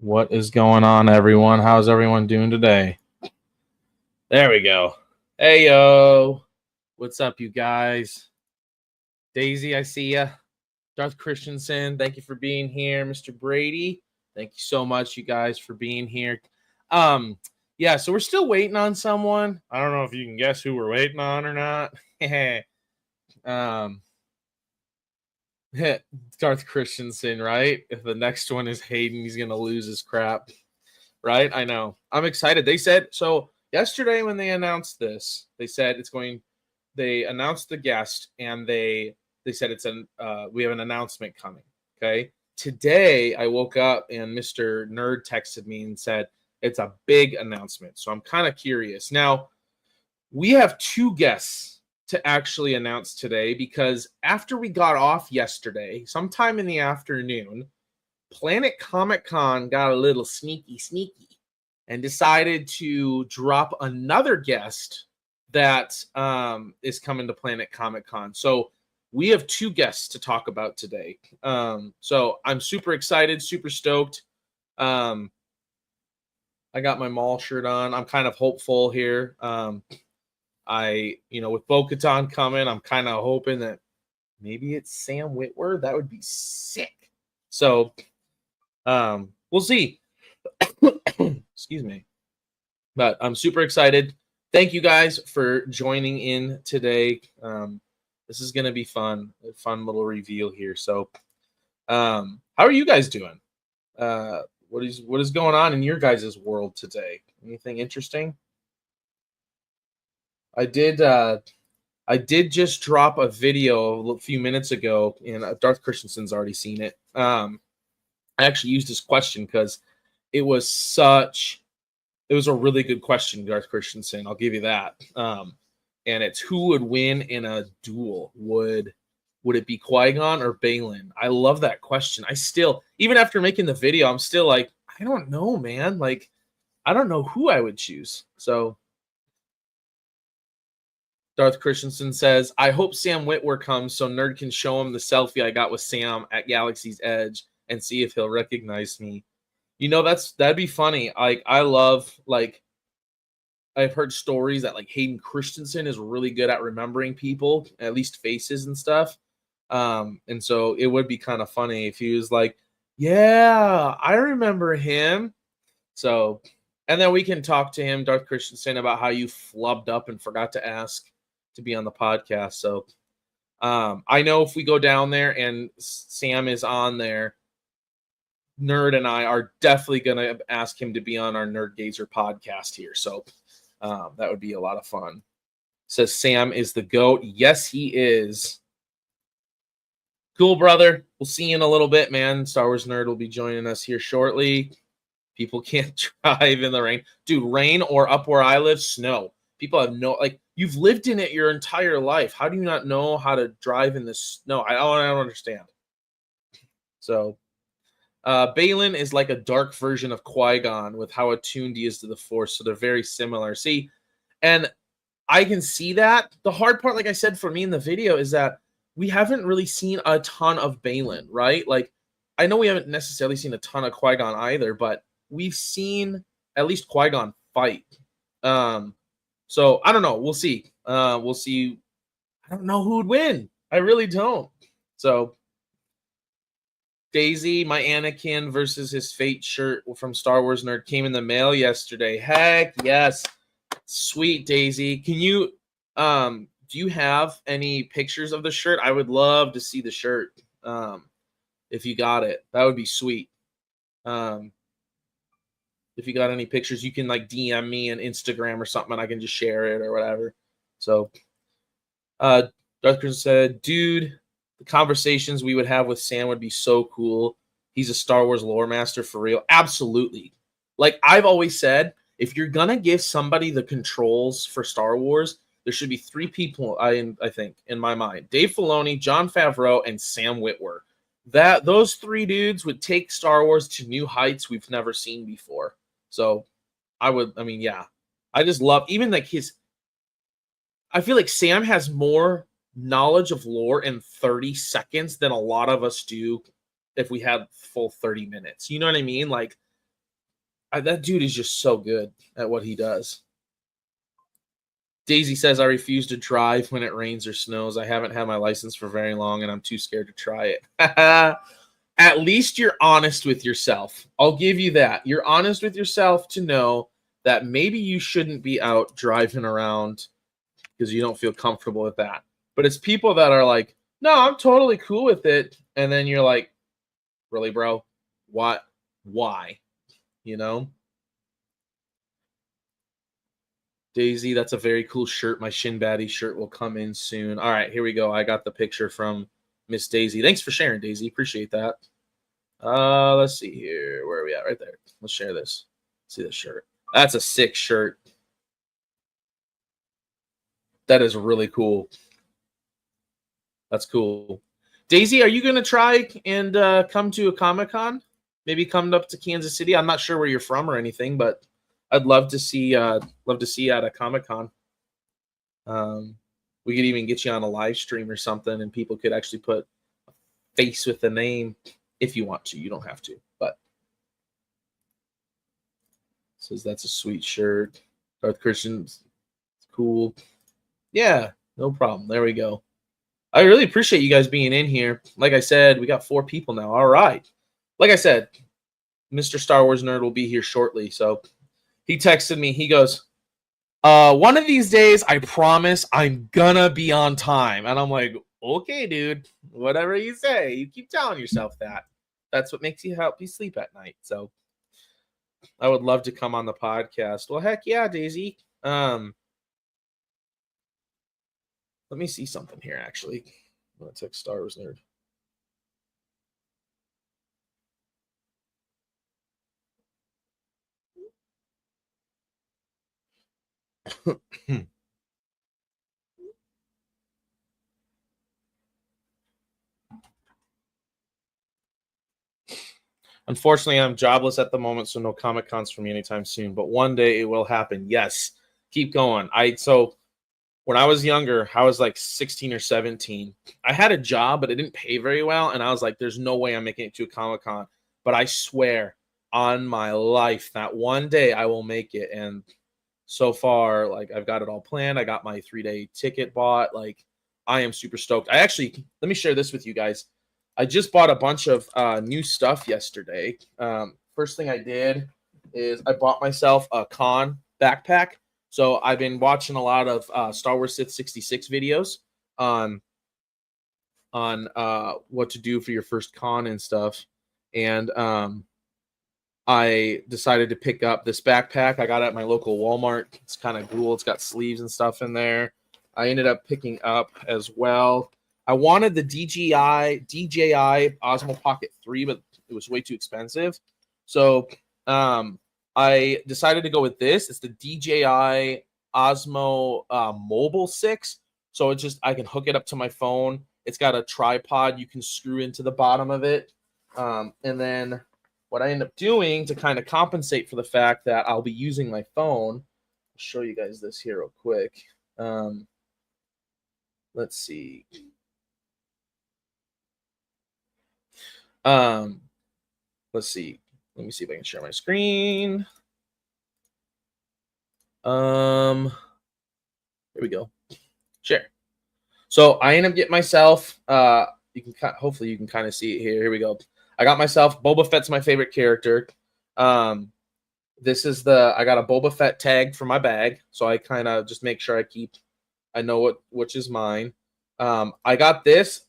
What is going on, everyone? How's everyone doing today? There we go. Hey, yo. What's up, you guys? Daisy, I see ya. Darth Christensen, thank you for being here. Mr. Brady, thank you so much, you guys, for being here. Yeah, so we're still waiting on someone. I don't know if you can guess who we're waiting on or not. um, Darth Christensen, right? If the next one is Hayden, he's gonna lose his crap. Right? I know. I'm excited. They said so yesterday when they announced this, they announced the guest and they said we have an announcement coming. Okay. Today I woke up and Mr. Nerd texted me and said it's a big announcement. So I'm kind of curious. Now, we have two guests to actually announce today because after we got off yesterday, sometime in the afternoon, Planet Comic Con got a little sneaky and decided to drop another guest that is coming to Planet Comic Con. So we have two guests to talk about today. So I'm super excited, super stoked. I got my mall shirt on. I'm kind of hopeful here. With Bo-Katan coming, I'm kind of hoping that maybe it's Sam Witwer. That would be sick. So we'll see. Excuse me. But I'm super excited. Thank you guys for joining in today. This is going to be fun. A fun little reveal here. So how are you guys doing? What is going on in your guys' world today? Anything interesting? I did just drop a video a few minutes ago, and Darth Christensen's already seen it. I actually used this question because it was a really good question, Darth Christensen. I'll give you that. And it's who would win in a duel? Would it be Qui-Gon or Baylan? I love that question. I still, even after making the video, I'm still like, I don't know, man. Like, I don't know who I would choose. So Darth Christensen says, I hope Sam Witwer comes so Nerd can show him the selfie I got with Sam at Galaxy's Edge and see if he'll recognize me. That'd be funny. I've heard stories that like Hayden Christensen is really good at remembering people, at least faces and stuff. And so it would be kind of funny if he was like, yeah, I remember him. So, and then we can talk to him, Darth Christensen, about how you flubbed up and forgot to ask to be on the podcast. So, I know if we go down there and Sam is on there, Nerd and I are definitely going to ask him to be on our Nerd Gazer podcast here. So that would be a lot of fun. Says Sam is the GOAT. Yes, he is. Cool, brother. We'll see you in a little bit, man. Star Wars Nerd will be joining us here shortly. People can't drive in the rain. Dude, rain or up where I live, snow. People have you've lived in it your entire life. How do you not know how to drive in the snow? I don't understand. So Baylan is like a dark version of Qui-Gon with how attuned he is to the Force, so they're very similar. See, and I can see that. The hard part, like I said, for me in the video is that we haven't really seen a ton of Baylan, right? Like, I know we haven't necessarily seen a ton of Qui-Gon either, but we've seen at least Qui-Gon fight. So I don't know. We'll see. We'll see. I don't know who would win. I really don't. So Daisy, my Anakin versus his Fate shirt from Star Wars Nerd came in the mail yesterday. Heck yes. Sweet, Daisy. Can you do you have any pictures of the shirt? I would love to see the shirt. If you got it. That would be sweet. If you got any pictures, you can like DM me on Instagram or something and I can just share it or whatever. So Darth said, dude, the conversations we would have with Sam would be so cool. He's a Star Wars lore master for real. Absolutely. Like I've always said, if you're going to give somebody the controls for Star Wars, there should be three people, I think, in my mind. Dave Filoni, Jon Favreau, and Sam Witwer. Those three dudes would take Star Wars to new heights we've never seen before. So yeah. I just love, even like I feel like Sam has more knowledge of lore in 30 seconds than a lot of us do if we had full 30 minutes. You know what I mean? Like That dude is just so good at what he does. Daisy says, I refuse to drive when it rains or snows. I haven't had my license for very long and I'm too scared to try it. At least you're honest with yourself. I'll give you that. You're honest with yourself to know that maybe you shouldn't be out driving around because you don't feel comfortable with that. But it's people that are like, no, I'm totally cool with it. And then you're like, really, bro? What? Why? You know? Daisy, that's a very cool shirt. My Shin Baddie shirt will come in soon. All right, here we go. I got the picture from Miss Daisy. Thanks for sharing, Daisy. Appreciate that. Let's see here. Where are we at? Right there. Let's share this. See the shirt. That's a sick shirt. That is really cool. That's cool. Daisy, are you going to try and come to a Comic-Con? Maybe come up to Kansas City? I'm not sure where you're from or anything, but I'd love to see you at a Comic-Con. We could even get you on a live stream or something, and people could actually put a face with the name if you want to. You don't have to, but says that's a sweet shirt. Darth Christian's cool. Yeah, no problem. There we go. I really appreciate you guys being in here. Like I said, we got 4 people now. All right. Like I said, Mr. Star Wars Nerd will be here shortly. So he texted me. He goes, one of these days, I promise I'm gonna be on time. And I'm like, okay, dude, whatever you say. You keep telling yourself that. That's what makes you help you sleep at night. So I would love to come on the podcast. Well, heck yeah, Daisy. Let me see something here, actually. I'm going to text Star Wars Nerd. Unfortunately, I'm jobless at the moment, so no Comic Cons for me anytime soon. But one day it will happen. Yes, keep going. So when I was younger, I was like 16 or 17. I had a job, but it didn't pay very well, and I was like, "There's no way I'm making it to a Comic Con." But I swear on my life that one day I will make it. And so far, like I've got it all planned. I got my 3-day ticket bought. Like I am super stoked. Let me share this with you guys. I just bought a bunch of new stuff yesterday. First thing I did is I bought myself a con backpack. So I've been watching a lot of Star Wars Sith 66 videos on what to do for your first con and stuff. And I decided to pick up this backpack. I got it at my local Walmart. It's kind of cool. It's got sleeves and stuff in there. I ended up picking up as well. I wanted the DJI Osmo Pocket 3, but it was way too expensive. So I decided to go with this. It's the DJI Osmo Mobile 6. So it's just, I can hook it up to my phone. It's got a tripod you can screw into the bottom of it. And then what I end up doing to kind of compensate for the fact that I'll be using my phone, I'll show you guys this here real quick. Let's see. Let's see. Let me see if I can share my screen. Here we go. Share. So I end up getting myself. Hopefully you can kind of see it here. Here we go. I got myself Boba Fett's my favorite character. This is I got a Boba Fett tag for my bag, so I kind of just make sure I know which is mine. I got this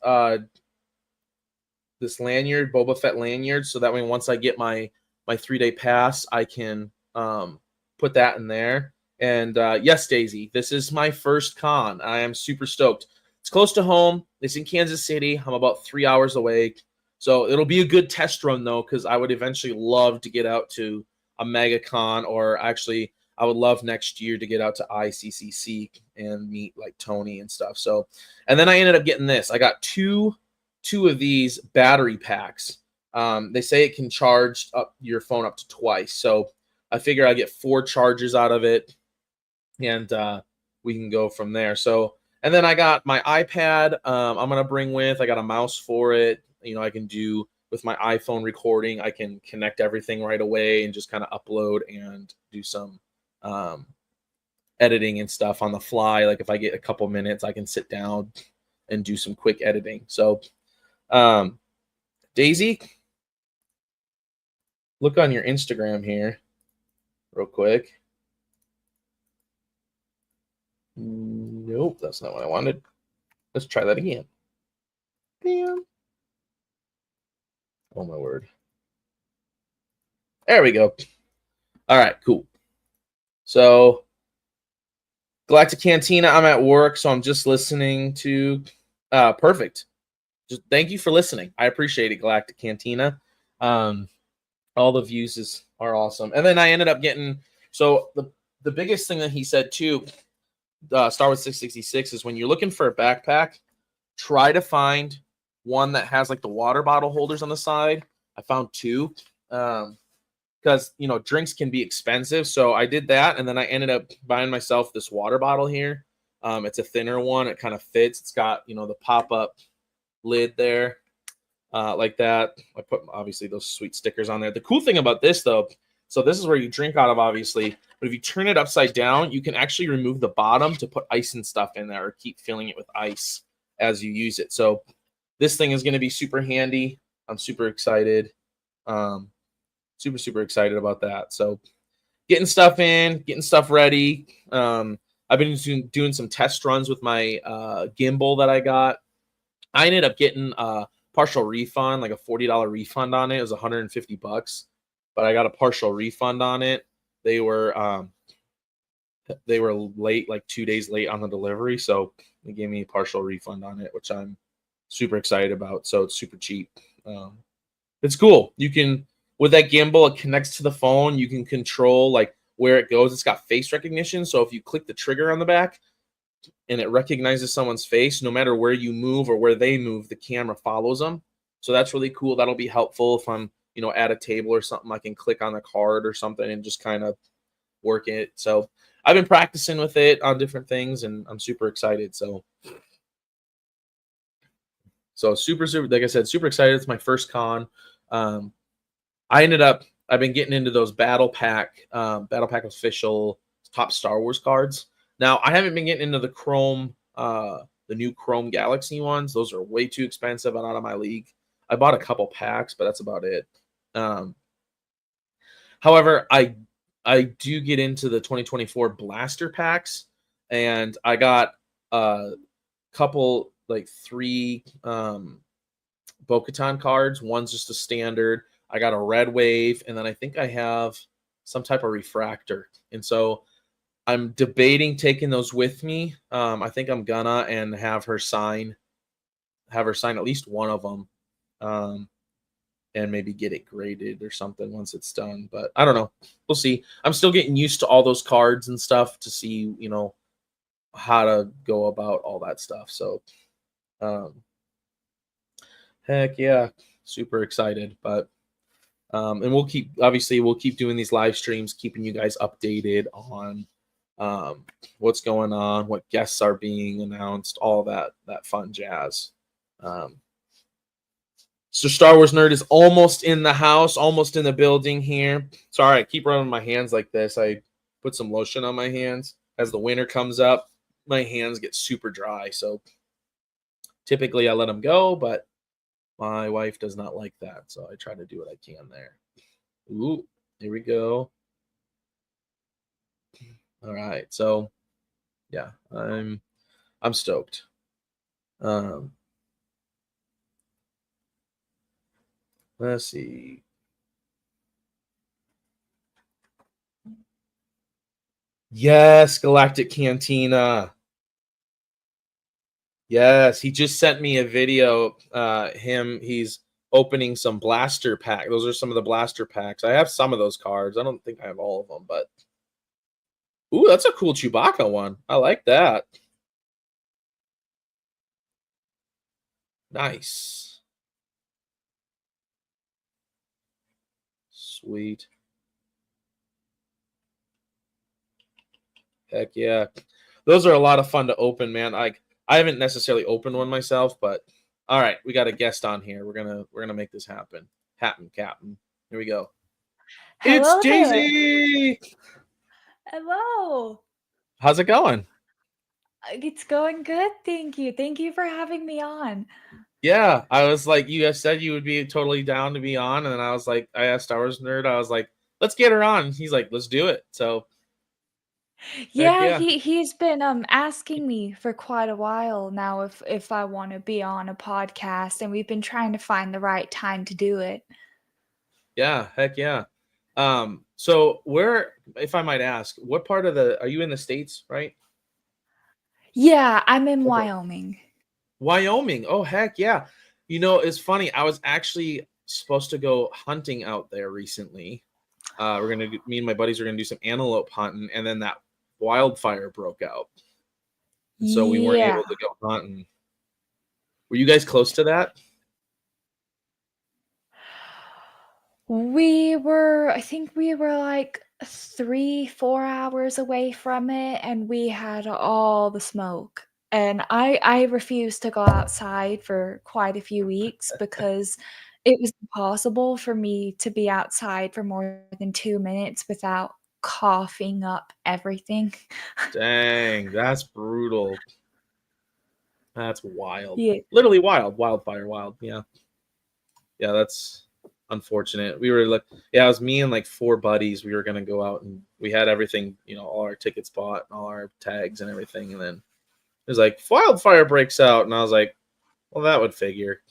lanyard, Boba Fett lanyard, so that way once I get my 3-day pass, I can put that in there. And yes, Daisy, this is my first con. I am super stoked. It's close to home. It's in Kansas City. I'm about 3 hours away. So it'll be a good test run, though, because I would eventually love to get out to a MegaCon, or actually I would love next year to get out to ICCC and meet like Tony and stuff. So, and then I ended up getting this. I got two of these battery packs. They say it can charge up your phone up to twice. So I figure I get 4 charges out of it, and we can go from there. So, and then I got my iPad. I'm gonna bring with. I got a mouse for it. I can do with my iPhone recording, I can connect everything right away and just kind of upload and do some um, editing and stuff on the fly. Like if I get a couple minutes, I can sit down and do some quick editing. So, Daisy, look on your Instagram here real quick. Nope, that's not what I wanted. Let's try that again. Bam. Oh my word. There we go. All right, cool. So Galactic Cantina, I'm at work, so I'm just listening to perfect. Just thank you for listening. I appreciate it, Galactic Cantina. All the views are awesome. And then I ended up getting the biggest thing that he said too, Star Wars 666, is when you're looking for a backpack, try to find one that has like the water bottle holders on the side. I found two. Because drinks can be expensive, so I did that, and then I ended up buying myself this water bottle here. It's a thinner one. It kind of fits. It's got the pop-up lid there, like that. I put obviously those sweet stickers on there. The cool thing about this though, so this is where you drink out of, obviously, but if you turn it upside down, you can actually remove the bottom to put ice and stuff in there, or keep filling it with ice as you use it. So this thing is going to be super handy. I'm super excited. Super excited about that. So getting stuff in, getting stuff ready. I've been doing some test runs with my gimbal that I got. I ended up getting a partial refund, like a $40 refund on it. It was $150, but I got a partial refund on it. They were late, like 2 days late on the delivery, so they gave me a partial refund on it, which I'm super excited about. So it's super cheap. It's cool. You can, with that gimbal, it connects to the phone. You can control like where it goes. It's got face recognition. So if you click the trigger on the back and it recognizes someone's face, no matter where you move or where they move, the camera follows them. So that's really cool. That'll be helpful if I'm, at a table or something. I can click on the card or something and just kind of work it. So I've been practicing with it on different things, and I'm super excited. So super, like I said, super excited. It's my first con. I've been getting into those Battle Pack official top Star Wars cards. Now, I haven't been getting into the Chrome, the new Chrome Galaxy ones. Those are way too expensive and out of my league. I bought a couple packs, but that's about it. However, I do get into the 2024 blaster packs, and I got a couple, like 3 Bo-Katan cards. One's just a standard. I got a red wave, and then I think I have some type of refractor. And so I'm debating taking those with me. I think I'm gonna, and have her sign at least one of them, and maybe get it graded or something once it's done. But I don't know. We'll see. I'm still getting used to all those cards and stuff to see, how to go about all that stuff. So, heck yeah, super excited. But and we'll keep doing these live streams, keeping you guys updated on what's going on, what guests are being announced, all that fun jazz. So Star Wars Nerd is almost in the house, almost in the building here. Sorry, I keep running my hands like this. I put some lotion on my hands. As the winter comes up, my hands get super dry. So typically I let them go, but my wife does not like that. So I try to do what I can there. Ooh, here we go. All right. So yeah, I'm stoked. Let's see. Yes, Galactic Cantina. Yes, he just sent me a video. He's opening some blaster pack. Those are some of the blaster packs. I have some of those cards. I don't think I have all of them, but ooh, that's a cool Chewbacca one. I like that. Nice. Sweet. Heck yeah. Those are a lot of fun to open, man. I haven't necessarily opened one myself, but All right, we got a guest on here. We're gonna make this happen. Captain. Here we go. It's Hello there. Jay-Z. Hello. How's it going? It's going good, thank you. Thank you for having me on. Yeah, I was like, you guys said you would be totally down to be on, and then I was like, I asked Star Wars Nerd. I was like, let's get her on. He's like, let's do it. So heck Yeah, yeah, he's been asking me for quite a while now if I want to be on a podcast, and we've been trying to find the right time to do it. yeah, heck yeah. So where, if I might ask, what part of are you in the States, right? Yeah, I'm in Okay. Wyoming. Wyoming. Oh heck yeah. You know, it's funny. I was actually supposed to go hunting out there recently. Me and my buddies are gonna do some antelope hunting, and then that wildfire broke out, and so we weren't Yeah. able to go hunting. Were you guys close to that? I think we were like 3, 4 hours away from it, and we had all the smoke. And I refused to go outside for quite a few weeks because it was impossible for me to be outside for more than 2 minutes without coughing up everything. Dang, that's brutal. That's wild. Yeah. Literally wild. Wildfire wild. Yeah. Yeah, that's unfortunate. We were like, yeah, it was me and like 4 buddies. We were gonna go out, and we had everything, all our tickets bought, and all our tags and everything, and then it was like wildfire breaks out, and I was like, well, that would figure.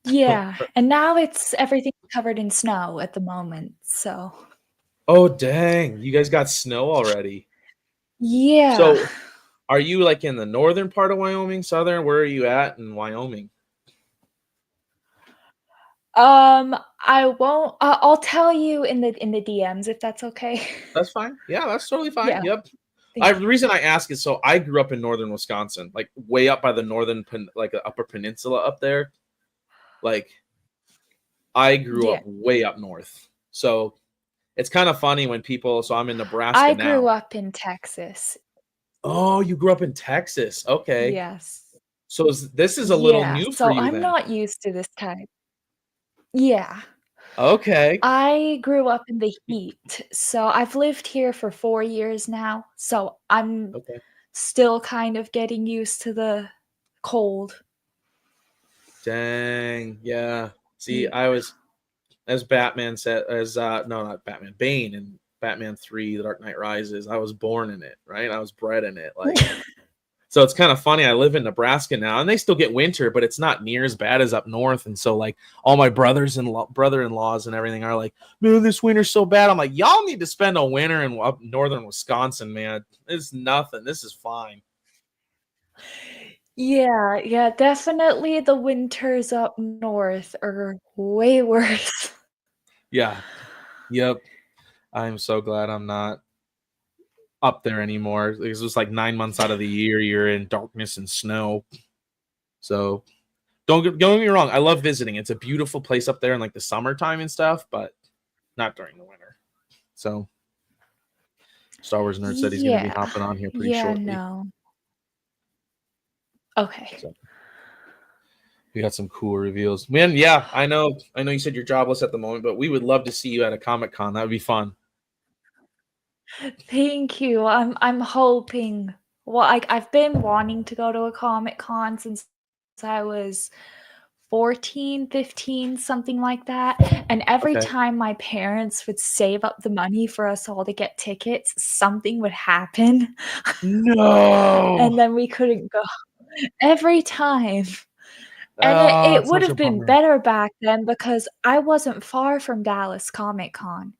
Yeah. And now everything's covered in snow at the moment. So, Oh dang, you guys got snow already. yeah. So are you like in the northern part of Wyoming, southern? Where are you at in Wyoming? I won't. I'll tell you in the DMs if that's okay. That's fine. Yeah, that's totally fine. Yeah, Yep. thank The you. reason I ask is so I grew up in northern Wisconsin, like way up by the like the upper peninsula up there. Like I grew Yeah, up way up north. So it's kind of funny when people, so I'm in Nebraska I grew now. up in Texas. Oh, you grew up in Texas. Okay. Yes. So this is a little Yeah, new for so you I'm then. not used to this type. Yeah. Okay. I grew up in the heat, so I've lived here for 4 years now, so I'm Okay. still kind of getting used to the cold. Dang. Yeah. See, Yeah. I was, as Batman said, as no, not Batman, Bane in Batman 3, The Dark Knight Rises, I was born in it, right? I was bred in it. Like, so it's kind of funny. I live in Nebraska now, and they still get winter, but it's not near as bad as up north. And so, like, all my brother-in-laws and everything are like, "Man, this winter's so bad." I'm like, "Y'all need to spend a winter in up northern Wisconsin, man. It's nothing. This is fine." Yeah, definitely the winters up north are way worse. Yeah. Yep. I'm so glad I'm not up there anymore. It's just like 9 months out of the year you're in darkness and snow. So don't get me wrong. I love visiting. It's a beautiful place up there in like the summertime and stuff, but not during the winter. So Star Wars Nerd said he's going to be Yeah. hopping on here pretty Yeah, shortly. no. Okay. So we got some cool reveals. Man, yeah, I know you said you're jobless at the moment, but we would love to see you at a Comic-Con. That would be fun. Thank you. I'm hoping. Well, I've been wanting to go to a Comic-Con since I was 14, 15, something like that. And every Okay. time my parents would save up the money for us all to get tickets, something would happen. No. And then we couldn't go. Every time. And Oh, it it's would such a have been bummer. better back then because I wasn't far from Dallas Comic Con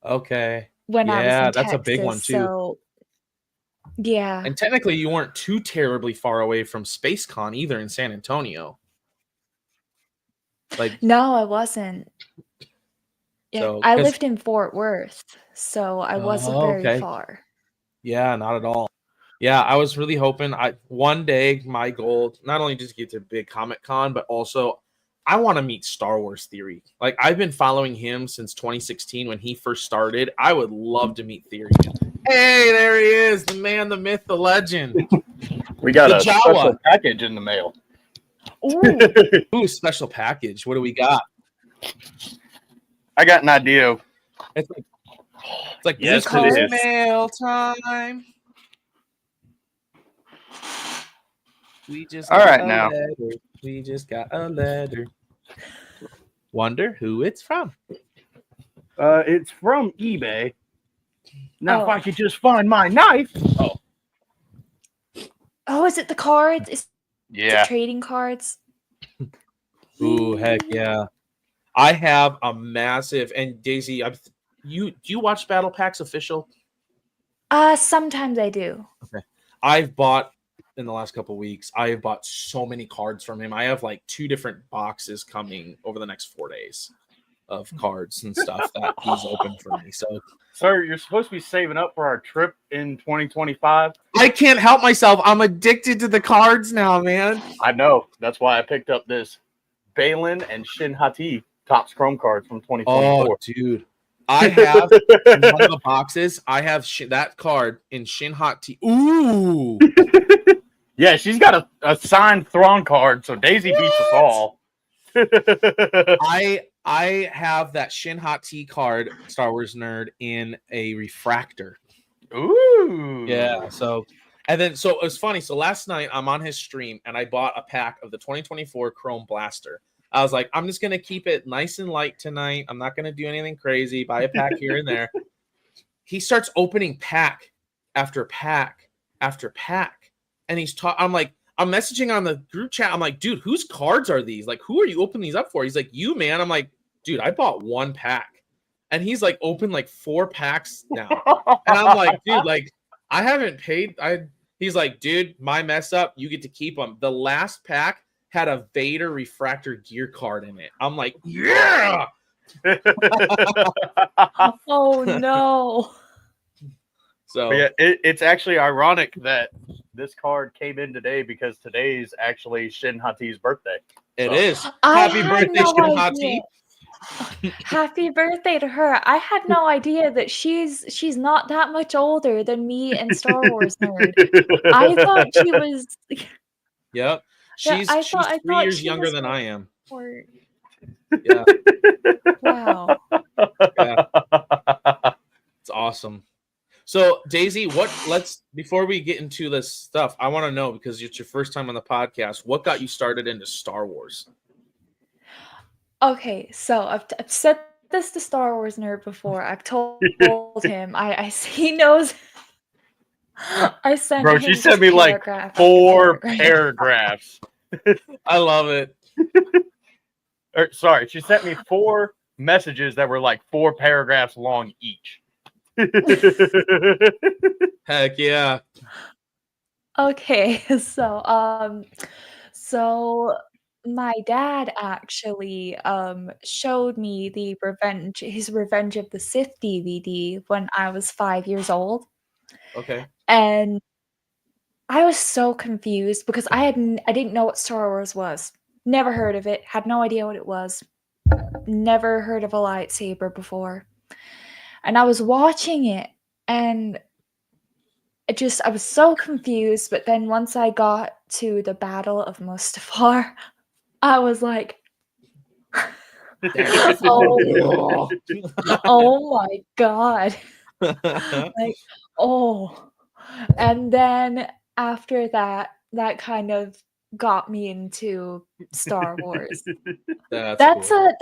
Okay. when I was Yeah, in that's a big Texas, one too. so yeah. And technically you weren't too terribly far away from SpaceCon either in San Antonio. Like, No, I wasn't. Yeah, so I because lived in Fort Worth, so I wasn't oh, very okay. far. Yeah, not at all. Yeah, I was really hoping one day my goal not only just get to big Comic Con, but also I want to meet Star Wars Theory. Like I've been following him since 2016 when he first started. I would love to meet Theory. Hey, there he is, the man, the myth, the legend. We got The a Jawa. special package in the mail. Ooh. Ooh, special package. What do we got? I got an idea. It's like Yes, this it is. mail time. We just All got right a now. letter. We just got a letter. Wonder who it's from. It's from eBay. Now, if Oh. I could just find my knife. Oh, is it the cards? Is Yeah. it trading cards? Ooh, heck yeah! I have a massive and Daisy. Do you watch Battle Packs Official? Sometimes I do. I've bought in the last couple weeks. I have bought so many cards from him. I have like 2 different boxes coming over the next 4 days of cards and stuff that he's opened for me. So, Sir, you're supposed to be saving up for our trip in 2025. I can't help myself. I'm addicted to the cards now, man. I know. That's why I picked up this Balin and Shin Hati Topps Chrome cards from 2024. Oh, dude. I have in one of the boxes, I have that card in Shin Hati. Ooh. Yeah, she's got a signed Thrawn card, so Daisy beats us all. I have that Shin Hati card, Star Wars nerd, in a refractor. Ooh. Yeah. So it was funny. So last night I'm on his stream and I bought a pack of the 2024 Chrome Blaster. I was like, I'm just gonna keep it nice and light tonight. I'm not gonna do anything crazy. Buy a pack here and there. He starts opening pack after pack after pack, and I'm like, I'm messaging on the group chat. I'm like, dude, whose cards are these? Like, who are you opening these up for? He's like, you, man. I'm like, dude, I bought 1 pack. And he's like, opened like 4 packs now. And I'm like, dude, like, I haven't paid. He's like, dude, my mess up. You get to keep them. The last pack had a Vader refractor gear card in it. I'm like, yeah. Oh no. So But yeah, it's actually ironic that this card came in today because today's actually Shin Hati's birthday. it is. I Happy had birthday, no Shin idea. Hati. Happy birthday to her. I had no idea that she's not that much older than me and Star Wars nerd. I thought she was Yep. Yeah, She's I 3 thought years she younger was than I am. or Yeah. wow. Yeah. It's awesome. So Daisy, before we get into this stuff, I want to know, because it's your first time on the podcast, what got you started into Star Wars? Okay, so I've said this to Star Wars nerd before. I've told him he knows. I sent Bro, him she sent me like paragraph after 4 paragraph. paragraphs. I love it. Sorry, she sent me 4 messages that were like 4 paragraphs long each. Heck yeah. Okay, so my dad actually showed me his Revenge of the Sith DVD when I was 5 years old, Okay. and I was so confused because I didn't know what Star Wars was. Never heard of it, had no idea what it was. Never heard of a lightsaber before. And I was watching it and I was so confused, but then once I got to the Battle of Mustafar, I was like, oh, oh my God. Like, oh. And then after that kind of got me into Star Wars. That's cool.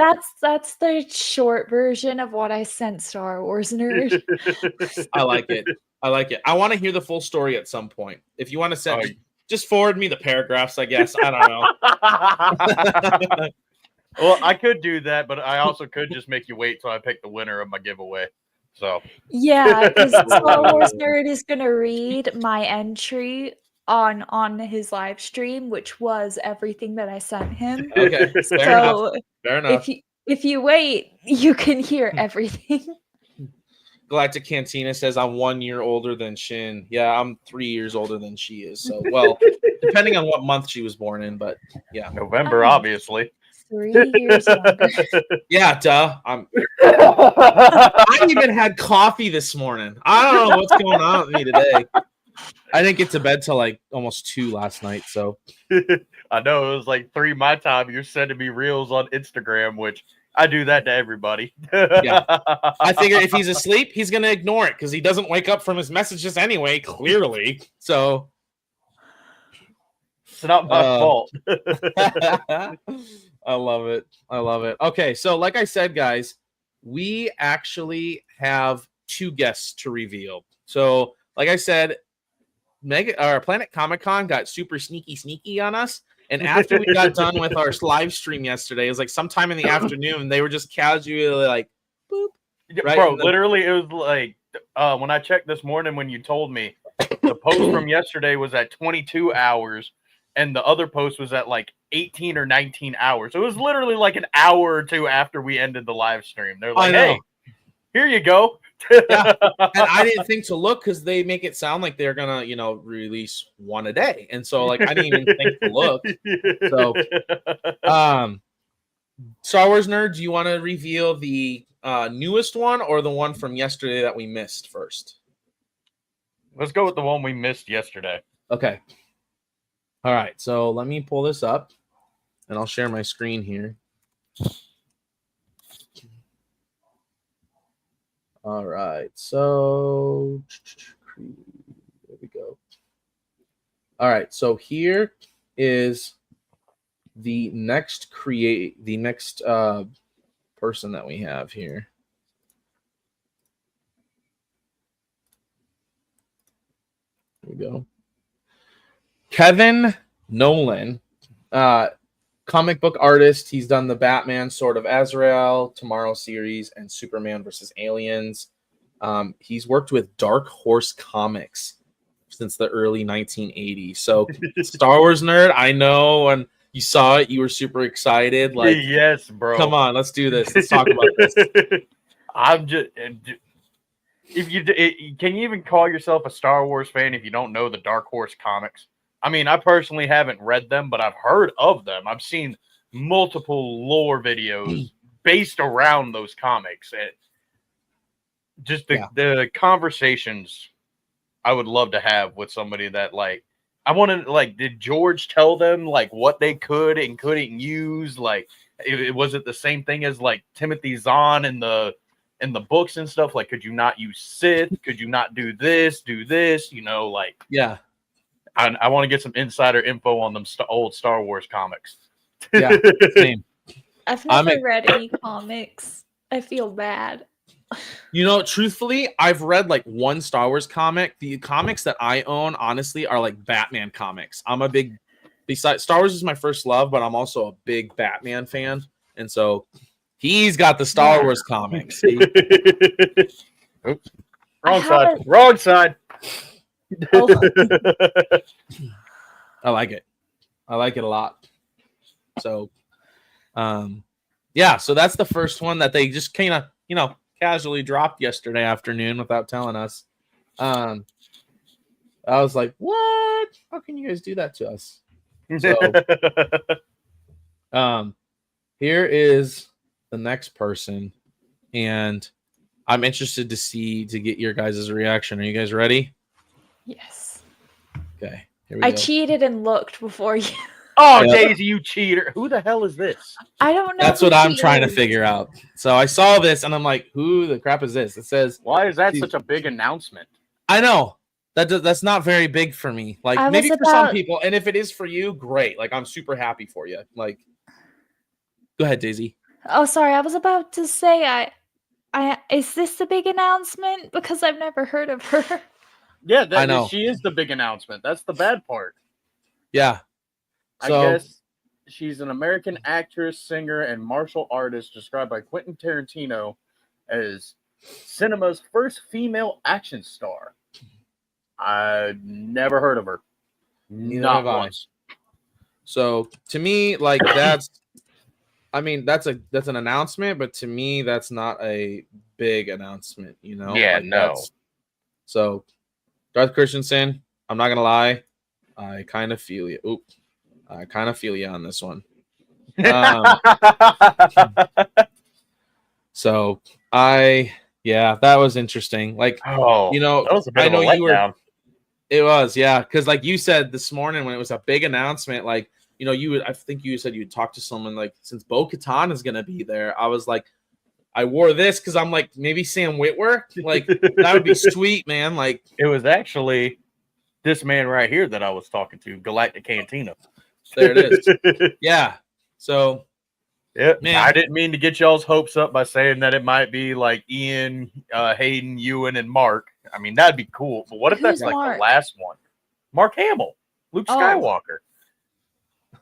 That's the short version of what I sent Star Wars nerd. I like it. I want to hear the full story at some point. If you want to send, just forward me the paragraphs, I guess. I don't know. Well, I could do that, but I also could just make you wait till I pick the winner of my giveaway. So Yeah, because Star Wars nerd is gonna read my entry on his live stream, which was everything that I sent him. Okay, fair enough. If you wait, you can hear everything. Galactic Cantina says I'm 1 year older than Shin. Yeah, I'm 3 years older than she is. So, well, depending on what month she was born in, but yeah, November, obviously. 3 years younger. Yeah, duh. I even had coffee this morning. I don't know what's going on with me today. I didn't get to bed till like almost 2 last night. So I know it was like 3 my time. You're sending me reels on Instagram, which I do that to everybody. Yeah. I figure if he's asleep, he's gonna ignore it because he doesn't wake up from his messages anyway, clearly. So it's not my fault. I love it. I love it. Okay, so like I said, guys, we actually have 2 guests to reveal. So, like I said, Planet Comic Con got super sneaky on us. And after we got done with our live stream yesterday, it was like sometime in the afternoon, they were just casually like, boop. Right? Bro, literally, it was like when I checked this morning when you told me, the post from yesterday was at 22 hours, and the other post was at like 18 or 19 hours. So it was literally like an hour or 2 after we ended the live stream. They're like, hey, here you go. Yeah. And I didn't think to look because they make it sound like they're gonna, release 1 a day. And so like I didn't even think to look. So Star Wars Nerd, do you want to reveal the newest one or the one from yesterday that we missed first? Let's go with the one we missed yesterday. Okay. All right, so let me pull this up and I'll share my screen here. All right, so there we go. All right, so here is the next person that we have here. Here we go. Kevin Nolan, comic book artist. He's done the Batman, Sword of Azrael, Tomorrow series, and Superman vs. Aliens. He's worked with Dark Horse Comics since the early 1980s. So, Star Wars Nerd, I know when you saw it, you were super excited. Like, yes, bro. Come on, let's do this. Let's talk about this. I'm just. Can you even call yourself a Star Wars fan if you don't know the Dark Horse Comics? I mean, I personally haven't read them, but I've heard of them. I've seen multiple lore videos based around those comics. And just the conversations I would love to have with somebody that, like, I want to, like, did George tell them, like, what they could and couldn't use? Like, was it the same thing as, like, Timothy Zahn in the books and stuff? Like, could you not use Sith? Could you not do this, like... Yeah. I want to get some insider info on them old Star Wars comics. Yeah, same. I've never read any comics. I feel bad. Truthfully, I've read like 1 Star Wars comic. The comics that I own, honestly, are like Batman comics. I'm a big, besides Star Wars is my first love, but I'm also a big Batman fan. And so he's got the Star Wars comics. Oops. Wrong side. I like it. I like it a lot. So, so that's the first one that they just kind of, casually dropped yesterday afternoon without telling us. I was like, what? How can you guys do that to us? So, here is the next person, and I'm interested to get your guys' reaction. Are you guys ready? Yes. Okay. Here I go. cheated and looked before you. Oh, yep. Daisy, you cheater. Who the hell is this? I don't know. That's what I'm trying to figure out. So I saw this and I'm like, who the crap is this? It says, why is that such a big announcement? I know. That's not very big for me. Like, maybe for some people. And if it is for you, great. Like, I'm super happy for you. Like, go ahead, Daisy. Oh, sorry. I was about to say, is this the big announcement? Because I've never heard of her. Yeah, I know. She is the big announcement. That's the bad part. Yeah. So, I guess she's an American actress, singer, and martial artist described by Quentin Tarantino as cinema's first female action star. I never heard of her. Not once. So to me, like that's an announcement, but to me, that's not a big announcement, Yeah, like no. So Darth Christensen, I'm not gonna lie, I kind of feel you. Oop. I kind of feel you on this one. So that was interesting. Like, that was a bit of a letdown. It was, yeah, because like you said this morning when it was a big announcement, like you know, I think you said you'd talk to someone like, since Bo-Katan is gonna be there, I was like, I wore this because I'm like, maybe Sam Witwer, like that would be sweet, man. Like It was actually this man right here that I was talking to, Galactic Cantina. there it is. Yeah. So yeah, man, I didn't mean to get y'all's hopes up by saying that it might be like Ian, Hayden, Ewan, and Mark. I mean, that'd be cool. But what if that's Who's like Mark? the last one? Mark Hamill, Luke Oh. Skywalker.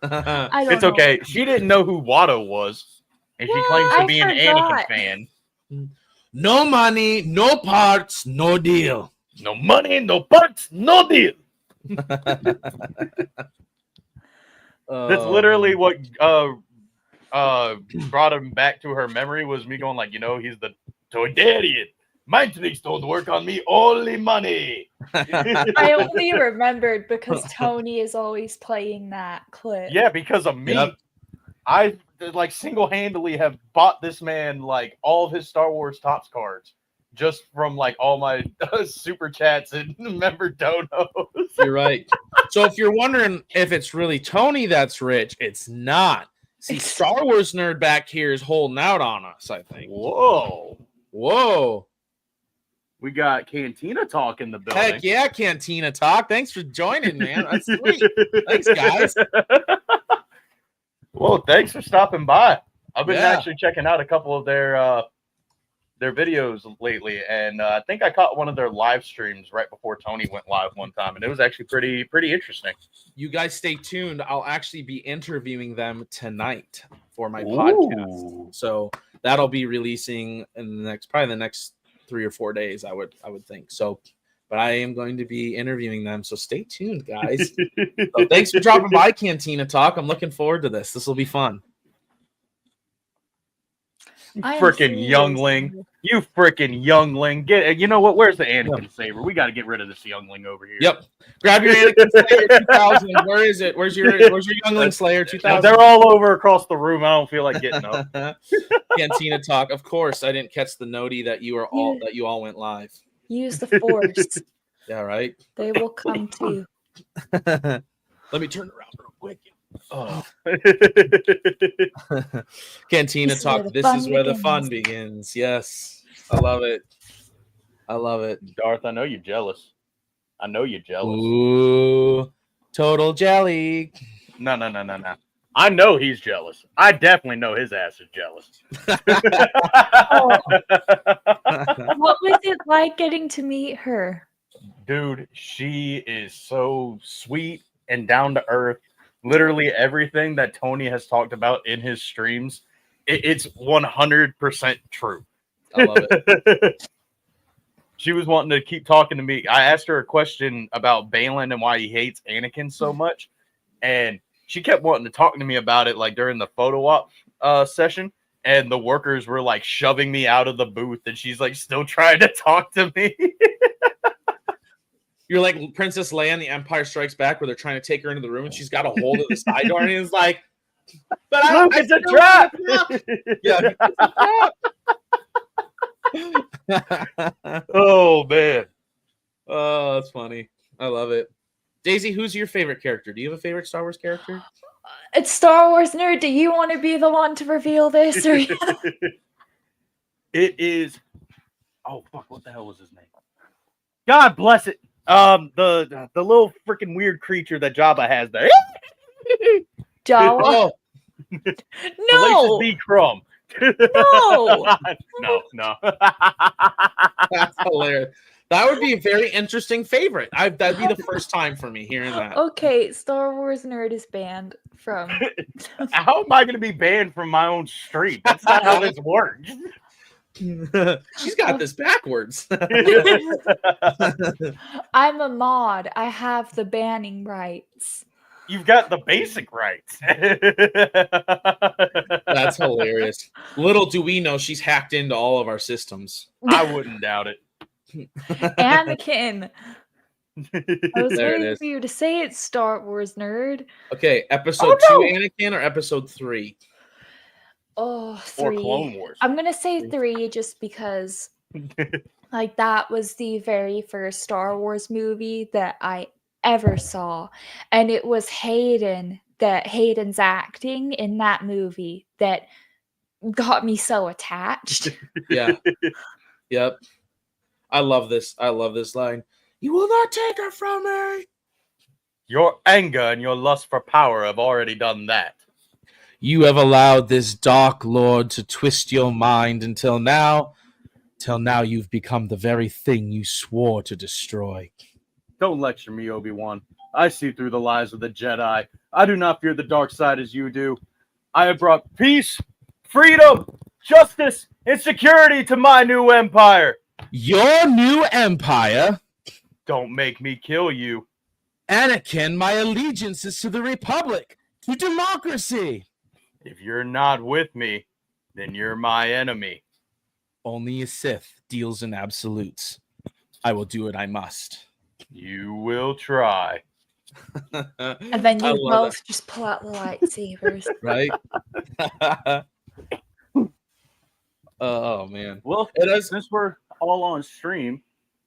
I don't It's know. okay. She didn't know who Watto was, and she claims to I be an forgot. Anakin fan. no money, no parts, no deal. No money, no parts, no deal. That's literally what brought him back to her memory, was me going like, you know, he's the Toydarian. My tricks don't work on me, only money. I only remembered because Tony is always playing that clip. Yeah, because of me. Yep. I like single-handedly have bought this man like all of his Star Wars Topps cards just from like all my super chats and member donos. You're right. So if you're wondering if it's really Tony that's rich, it's not. See, Star Wars nerd back here is holding out on us, I think. Whoa. We got Cantina Talk in the building. Heck yeah, Cantina Talk. Thanks for joining, man. That's sweet. Thanks, guys. Well, thanks for stopping by. I've been Yeah. actually checking out a couple of their videos lately, and I think I caught one of their live streams right before Tony went live one time, and it was actually pretty interesting. You guys stay tuned. I'll actually be interviewing them tonight for my podcast. So that'll be releasing in probably the next 3 or 4 days, I would think. So, but I am going to be interviewing them. So stay tuned, guys. So thanks for dropping by, Cantina Talk. I'm looking forward to this. This will be fun. Freaking youngling. You freaking youngling. You know what? Where's the Anakin saber? We got to get rid of this youngling over here. Yep. Grab your Anakin Slayer 2000. Where is it? Where's your youngling Slayer 2000? They're all over across the room. I don't feel like getting up. Cantina Talk. Of course, I didn't catch the noti that you all went live. Use the Force. Yeah, right. They will come to. Let me turn around real quick. Oh. Cantina Talk. This is where the fun begins. Yes. I love it. Darth, I know you're jealous. Ooh. Total jelly. No. I know he's jealous. I definitely know his ass is jealous. What was it like getting to meet her? Dude, she is so sweet and down to earth. Literally everything that Tony has talked about in his streams, it's 100% true. I love it. She was wanting to keep talking to me. I asked her a question about Baylan and why he hates Anakin so much, and she kept wanting to talk to me about it like during the photo op session, and the workers were like shoving me out of the booth, and she's like still trying to talk to me. You're like Princess Leia in The Empire Strikes Back, where they're trying to take her into the room and she's got a hold of the side door, and he's like, "But it's a trap." Yeah. Oh man. Oh, that's funny. I love it. Daisy, who's your favorite character? Do you have a favorite Star Wars character? It's Star Wars Nerd. Do you want to be the one to reveal this? Or... It is. Oh fuck! What the hell was his name? God bless it. The little freaking weird creature that Jabba has there. Jawa? Oh, No! B. Crumb. No! No. that's hilarious. That would be a very interesting favorite. That'd be the first time for me hearing that. Okay, Star Wars Nerd is banned from. How am I going to be banned from my own stream? That's not how this works. She's got this backwards. I'm a mod. I have the banning rights. You've got the basic rights. That's hilarious. Little do we know she's hacked into all of our systems. I wouldn't doubt it. Anakin. I was There it waiting is. for you to say it's Star Wars Nerd. Okay, episode 2 Anakin or episode 3? Oh, Or 3. Clone Wars. I'm gonna say 3 just because like that was the very first Star Wars movie that I ever saw. And it was Hayden that Hayden's acting in that movie that got me so attached. Yeah. Yep. I love this. I love this line. You will not take her from me. Your anger and your lust for power have already done that. You have allowed this dark lord to twist your mind until now you've become the very thing you swore to destroy. Don't lecture me, Obi-Wan. I see through the lies of the Jedi. I do not fear the dark side as you do. I have brought peace, freedom, justice, and security to my new empire. Your new empire? Don't make me kill you. Anakin, my allegiance is to the Republic, to democracy. If you're not with me, then you're my enemy. Only a Sith deals in absolutes. I will do what I must. You will try. And then I you love both just pull out the lightsabers. Right? Oh, man. Well, It is. since we're all on stream,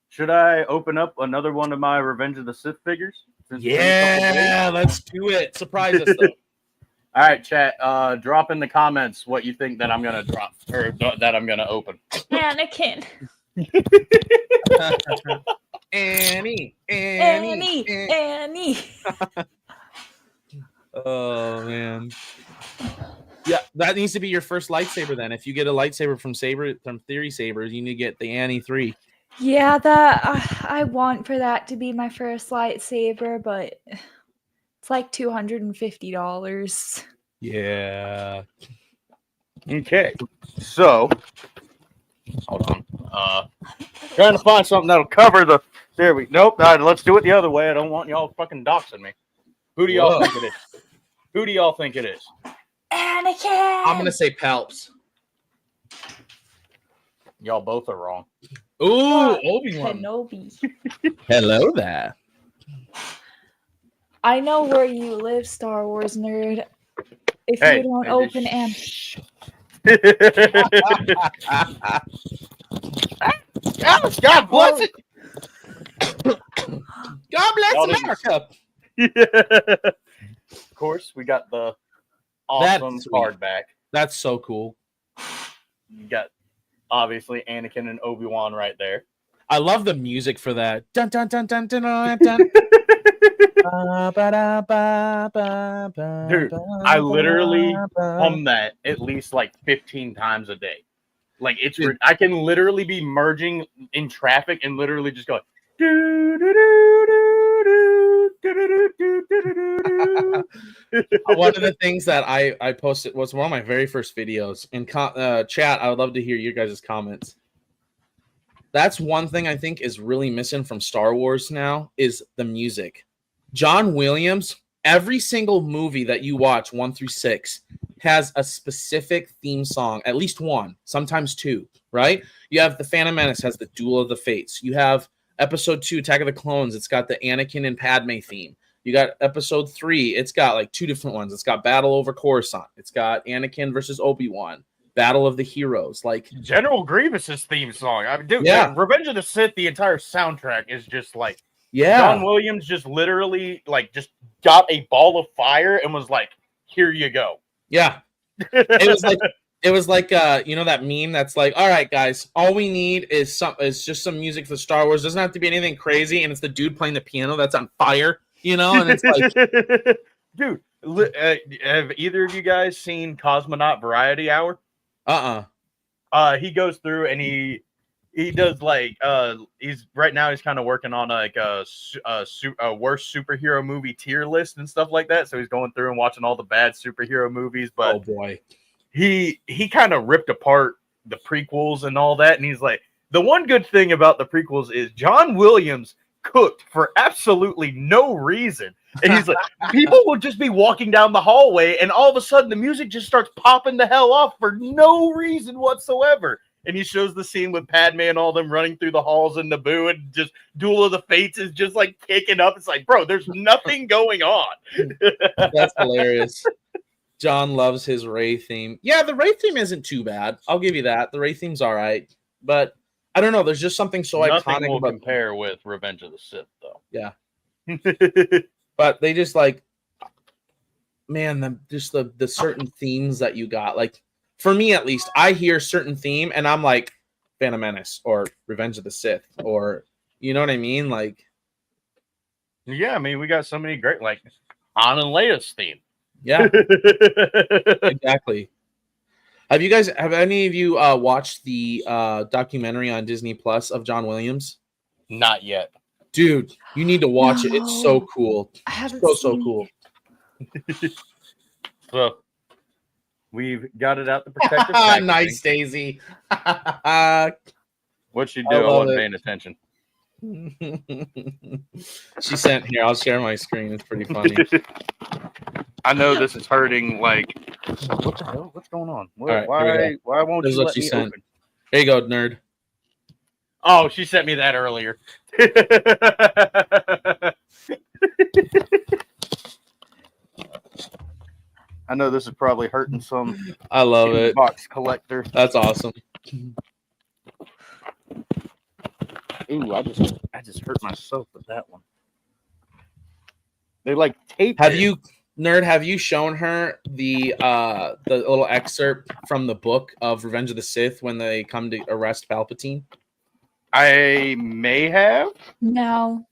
should I open up another one of my Revenge of the Sith figures? Since it's been a couple days? Yeah, let's do it. Surprise us, though. All right, chat. Drop in the comments what you think that I'm gonna drop or that I'm gonna open. Anakin. Annie. Annie. Oh, man. Yeah, that needs to be your first lightsaber then. If you get a lightsaber from Theory Sabers, you need to get the Annie 3. Yeah, that I want for that to be my first lightsaber, but it's like $250. Yeah. Okay, so hold on. Trying to find something that'll cover the. There we. Nope. Let's do it the other way. I don't want y'all fucking doxing me. Who do y'all Whoa. think it is? Who do y'all think it is? Anakin. I'm going to say Palps. Y'all both are wrong. Ooh, Obi-Wan. Kenobi. Hello there. I know where you live, Star Wars nerd. If Hey, you don't hey, open just- Anakin. God bless it. God bless Y'all didn't- America. Of course, we got the That's awesome sweet. card back. That's so cool. You got obviously Anakin and Obi-Wan right there. I love the music for that. Dun, dun, dun, dun, dun, dun, dun. Dude, I literally hum that at least like 15 times a day. Like it's Dude. I can literally be merging in traffic and literally just go. One of the things that I posted was one of my very first videos in chat. I would love to hear your guys' comments. That's one thing I think is really missing from Star Wars now is the music. John Williams, every single movie that you watch 1 through 6 has a specific theme song, at least one, sometimes two, right? You have the Phantom Menace has the Duel of the Fates. You have Episode 2, Attack of the Clones. It's got the Anakin and Padme theme. You got Episode 3. It's got like 2 different ones. It's got Battle over Coruscant. It's got Anakin versus Obi-Wan. Battle of the Heroes. Like General Grievous's theme song. I mean, dude, Yeah. Revenge of the Sith, the entire soundtrack is just like yeah. John Williams just literally like just got a ball of fire and was like, "Here you go." Yeah. It was like you know that meme that's like, all right, guys, all we need is just some music for Star Wars. Doesn't have to be anything crazy, and it's the dude playing the piano that's on fire, you know, and it's like Dude, have either of you guys seen Cosmonaut Variety Hour? He goes through and he does like he's right now he's kind of working on like a worst superhero movie tier list and stuff like that. So he's going through and watching all the bad superhero movies, but oh boy. he kind of ripped apart the prequels and all that, and he's like, the one good thing about the prequels is John Williams cooked for absolutely no reason. And he's like, people will just be walking down the hallway and all of a sudden the music just starts popping the hell off for no reason whatsoever. And he shows the scene with Padme and all them running through the halls in Naboo, and just Duel of the Fates is just like kicking up. It's like, bro, there's nothing going on. That's hilarious. John loves his Rey theme. Yeah, the Rey theme isn't too bad. I'll give you that. The Rey theme's all right. But I don't know. There's just something so Nothing iconic will about compare with Revenge of the Sith, though. Yeah. But they just like man, just the certain themes that you got. Like for me at least, I hear certain theme and I'm like Phantom Menace or Revenge of the Sith or you know what I mean? Like Yeah, I mean, we got so many great, like Han and Leia's theme. yeah, exactly. Have any of you watched the documentary on Disney Plus of John Williams? Not yet. Dude, you need to watch it. It's so No. cool. I haven't So seen cool. So we've got it out the protective Nice, packaging. Daisy. What'd she I do? I love wasn't it. paying attention. She sent here. I'll share my screen. It's pretty funny. I know this is hurting. Like, what the hell? What's going on? All right, here we Why won't This is you what let she me sent. open? There you go, nerd. Oh, she sent me that earlier. I know this is probably hurting some I love it. box collector. That's awesome. Ooh, I just hurt myself with that one. They like taped Have it. you, nerd? Have you shown her the little excerpt from the book of Revenge of the Sith when they come to arrest Palpatine? I may have. No.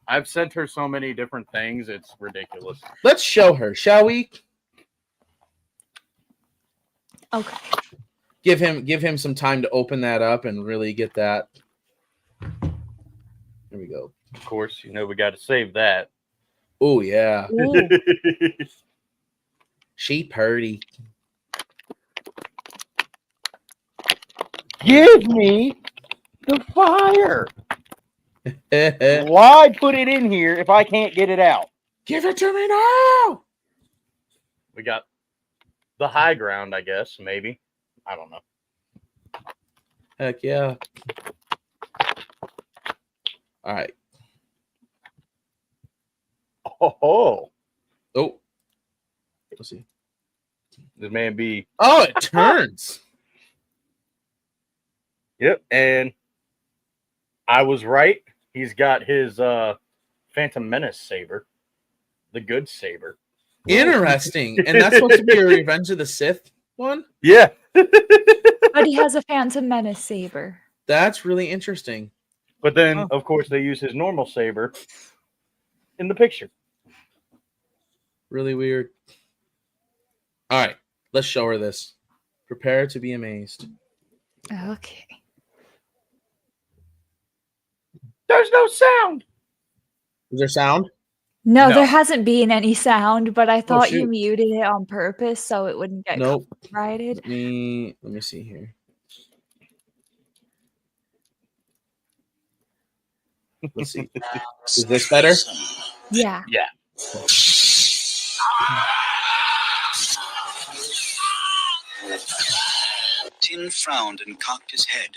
I've sent her so many different things. It's ridiculous. Let's show her, shall we? Okay. Give him some time to open that up and really get that. Here we go. Of course, you know we got to save that. Oh yeah, Ooh. she purdy. Give me the fire. Give Why put it in here if I can't get it out? it to me now. We got the high ground, I guess. Maybe. I don't know. Heck yeah. All right. Oh, Oh. Let's see. this man be. Oh, it turns. Yep, and I was right. He's got his Phantom Menace saber, the good saber. Interesting. And that's supposed to be a Revenge of the Sith one? Yeah. But he has a Phantom Menace saber. That's really interesting. But then, Huh. of course, they use his normal saber in the picture. Really weird. All right. Let's show her this. Prepare to be amazed. Okay. There's no sound. Is there sound? No, No. there hasn't been any sound, but I thought you shoot. muted it on purpose so it wouldn't get Nope. copyrighted. Let me see here. Let's see. Is this better? Yeah. Tin frowned and cocked his head.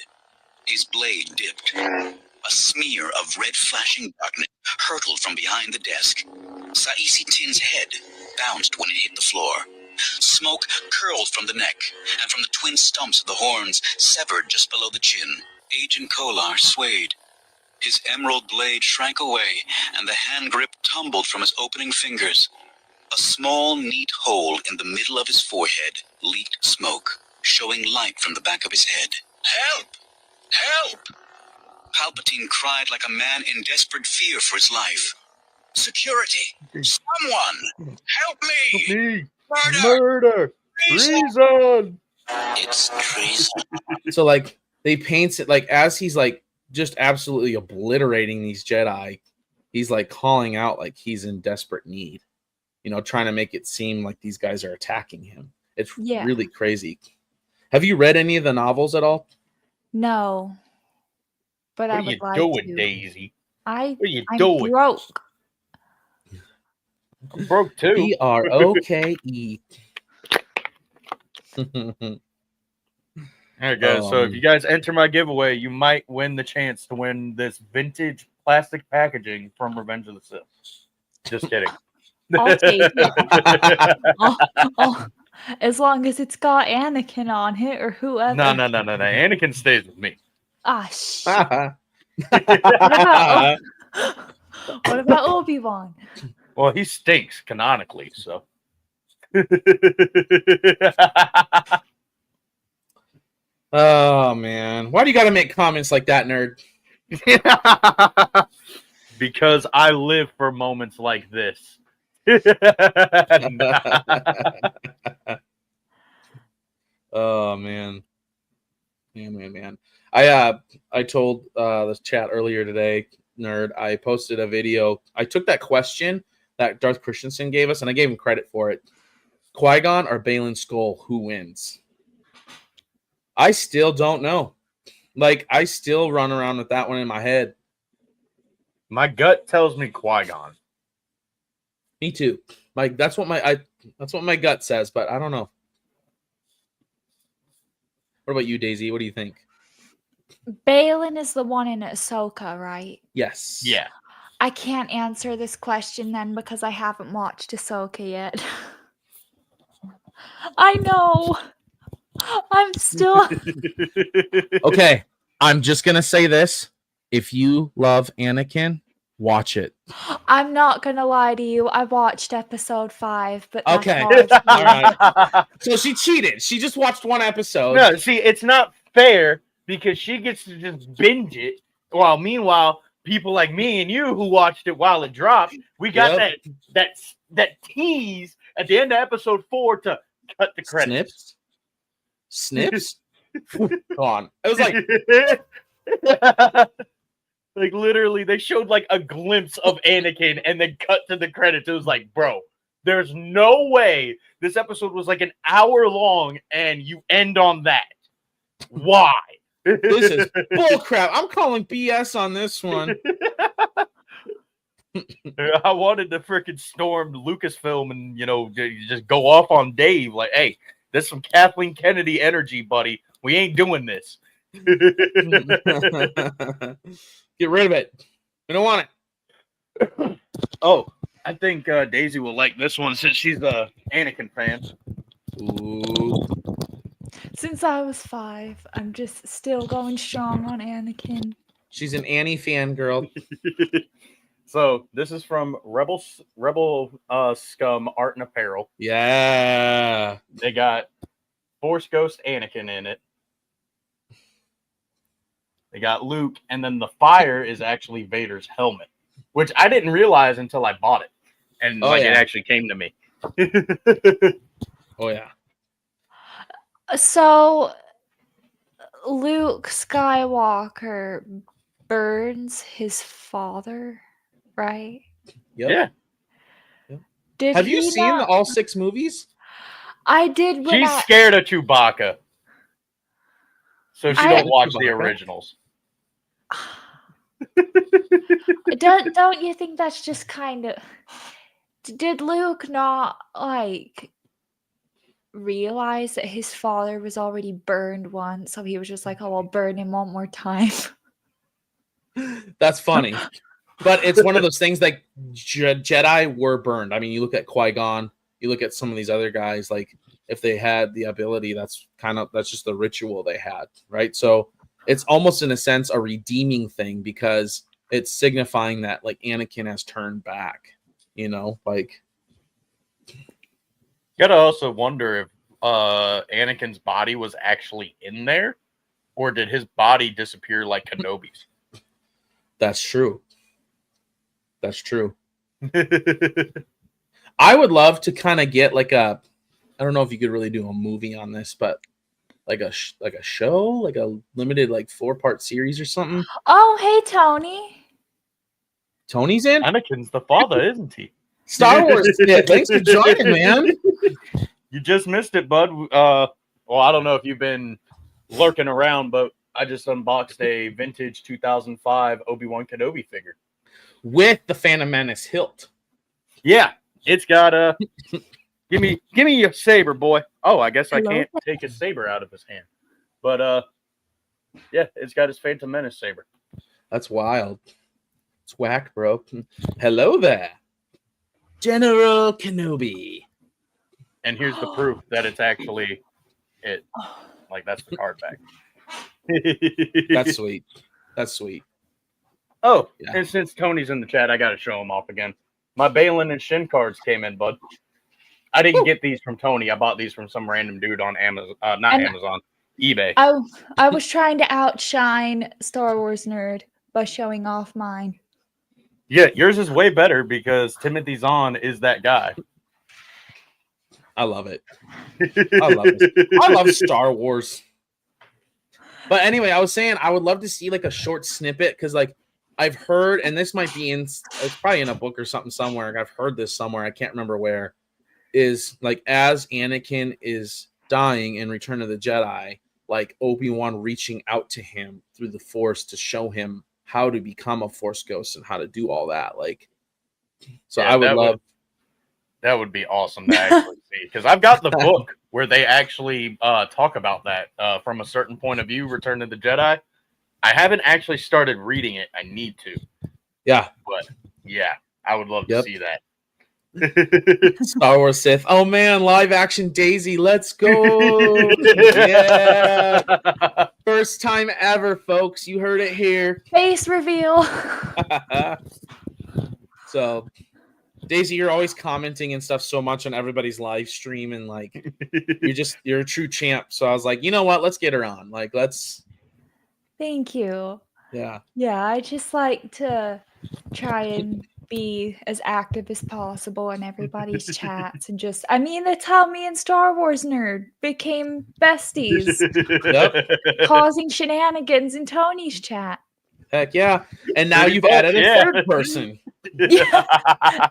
His blade dipped. A smear of red flashing darkness hurtled from behind the desk. Saisi Tin's head bounced when it hit the floor. Smoke curled from the neck, and from the twin stumps of the horns severed just below the chin. Agent Kolar swayed. His emerald blade shrank away, and the hand grip tumbled from his opening fingers. A small, neat hole in the middle of his forehead leaked smoke, showing light from the back of his head. Help! Help! Palpatine cried like a man in desperate fear for his life. Security! Someone! Help me! Murder! Murder! Treason! Treason! It's treason. So like they paints it like as he's like just absolutely obliterating these Jedi, he's like calling out like he's in desperate need. You know, trying to make it seem like these guys are attacking him. It's Yeah. really crazy. Have you read any of the novels at all? No. But I What are would you like doing, to. Daisy? I'm What are you doing? broke. I'm broke too. BROKE. There you go. So if you guys enter my giveaway, you might win the chance to win this vintage plastic packaging from Revenge of the Sith. Just kidding. I'll take it. Oh, as long as it's got Anakin on it or whoever. No. Anakin stays with me. Ah, shit. What about Obi-Wan? Well, he stinks canonically, so Oh man, why do you got to make comments like that, nerd? Because I live for moments like this. Oh man. Man. I told this chat earlier today, nerd. I posted a video. I took that question that Darth Christensen gave us, and I gave him credit for it. Qui-Gon or Baylan Skoll, who wins? I still don't know. Like, I still run around with that one in my head. My gut tells me Qui-Gon. Me too. Like, that's what my gut says, but I don't know. What about you, Daisy? What do you think? Balin is the one in Ahsoka, right? Yes. Yeah. I can't answer this question then because I haven't watched Ahsoka yet. I know. I'm still. Okay, I'm just gonna say this: if you love Anakin, watch it. I'm not gonna lie to you. I watched episode 5, but that's Okay. all I've seen. All right. So she cheated. She just watched one episode. No, see, it's not fair because she gets to just binge it. While meanwhile, people like me and you who watched it while it dropped, we got that tease at the end of episode 4 to cut the credits. Snips. Go on. It was like like literally, they showed like a glimpse of Anakin and then cut to the credits. It was like, bro, there's no way this episode was like an hour long and you end on that. Why? this is bull crap. I'm calling BS on this one. I wanted to freaking storm Lucasfilm and just go off on Dave like, hey, this is some Kathleen Kennedy energy, buddy. We ain't doing this. Get rid of it. We don't want it. Oh, I think Daisy will like this one since she's a Anakin fan. Ooh. Since I was 5, I'm just still going strong on Anakin. She's an Annie fangirl. So this is from Rebel Scum Art and Apparel. Yeah. They got Force Ghost Anakin in it. They got Luke, and then the fire is actually Vader's helmet, which I didn't realize until I bought it, and it actually came to me. Oh yeah. So, Luke Skywalker burns his father, right? Yep. Yeah. Did Have you he seen not- all 6 movies? I did. When She's scared of Chewbacca, so she I- don't watch the Chewbacca? originals. don't you think that's just kind of? Did Luke not realize that his father was already burned once, so he was just like, "Oh, I'll burn him one more time." That's funny. But it's one of those things like Jedi were burned. I mean, you look at Qui-Gon, you look at some of these other guys, like if they had the ability, that's just the ritual they had, right? So it's almost in a sense a redeeming thing because it's signifying that like Anakin has turned back, like. Gotta also wonder if Anakin's body was actually in there, or did his body disappear like Kenobi's? That's true. That's true. I would love to kind of get like I don't know if you could really do a movie on this, but like a show, like a limited 4-part series or something. Oh, hey, Tony. Tony's in Anakin's the father, isn't he? Star Wars. Thanks for joining, man. You just missed it, bud. Well, I don't know if you've been lurking around, but I just unboxed a vintage 2005 Obi-Wan Kenobi figure. With the Phantom Menace hilt. Yeah, it's got give me your saber, boy. Oh, I guess Hello? I can't take his saber out of his hand. But yeah, it's got his Phantom Menace saber. That's wild. It's whack, bro. Hello there, General Kenobi. And here's the proof that it's actually it. Like that's the card back. That's sweet. That's sweet. Oh, Yeah. and since Tony's in the chat, I gotta show him off again. My Balin and Shin cards came in, bud. I didn't get these from Tony. I bought these from some random dude on Amazon. Not And- Amazon, eBay. I was trying to outshine Star Wars Nerd by showing off mine. Yeah, yours is way better because Timothy Zahn is that guy. I love it. I love it. I love Star Wars. But anyway, I was saying I would love to see like a short snippet because like I've heard, and this might be it's probably in a book or something somewhere. I've heard this somewhere. I can't remember where. Is like as Anakin is dying in Return of the Jedi, like Obi-Wan reaching out to him through the Force to show him how to become a Force ghost and how to do all that. Like, so Yeah, I would love. That would be awesome to actually see because I've got the book where they actually talk about that from a certain point of view. Return of the Jedi. I haven't actually started reading it. I need to. Yeah. But yeah, I would love to Yep. see that. Star Wars Sith. Oh man, live action Daisy. Let's go. Yeah. First time ever, folks. You heard it here. Face reveal. So, Daisy, you're always commenting and stuff so much on everybody's live stream, and like you're a true champ. So I was like, you know what? Let's get her on. Like, let's. Thank you. Yeah. Yeah, I just like to try and be as active as possible in everybody's chats and just that's how me and Star Wars Nerd became besties, causing shenanigans in Tony's chat. Heck yeah. And now Pretty you've much, added a yeah. third person. Yeah.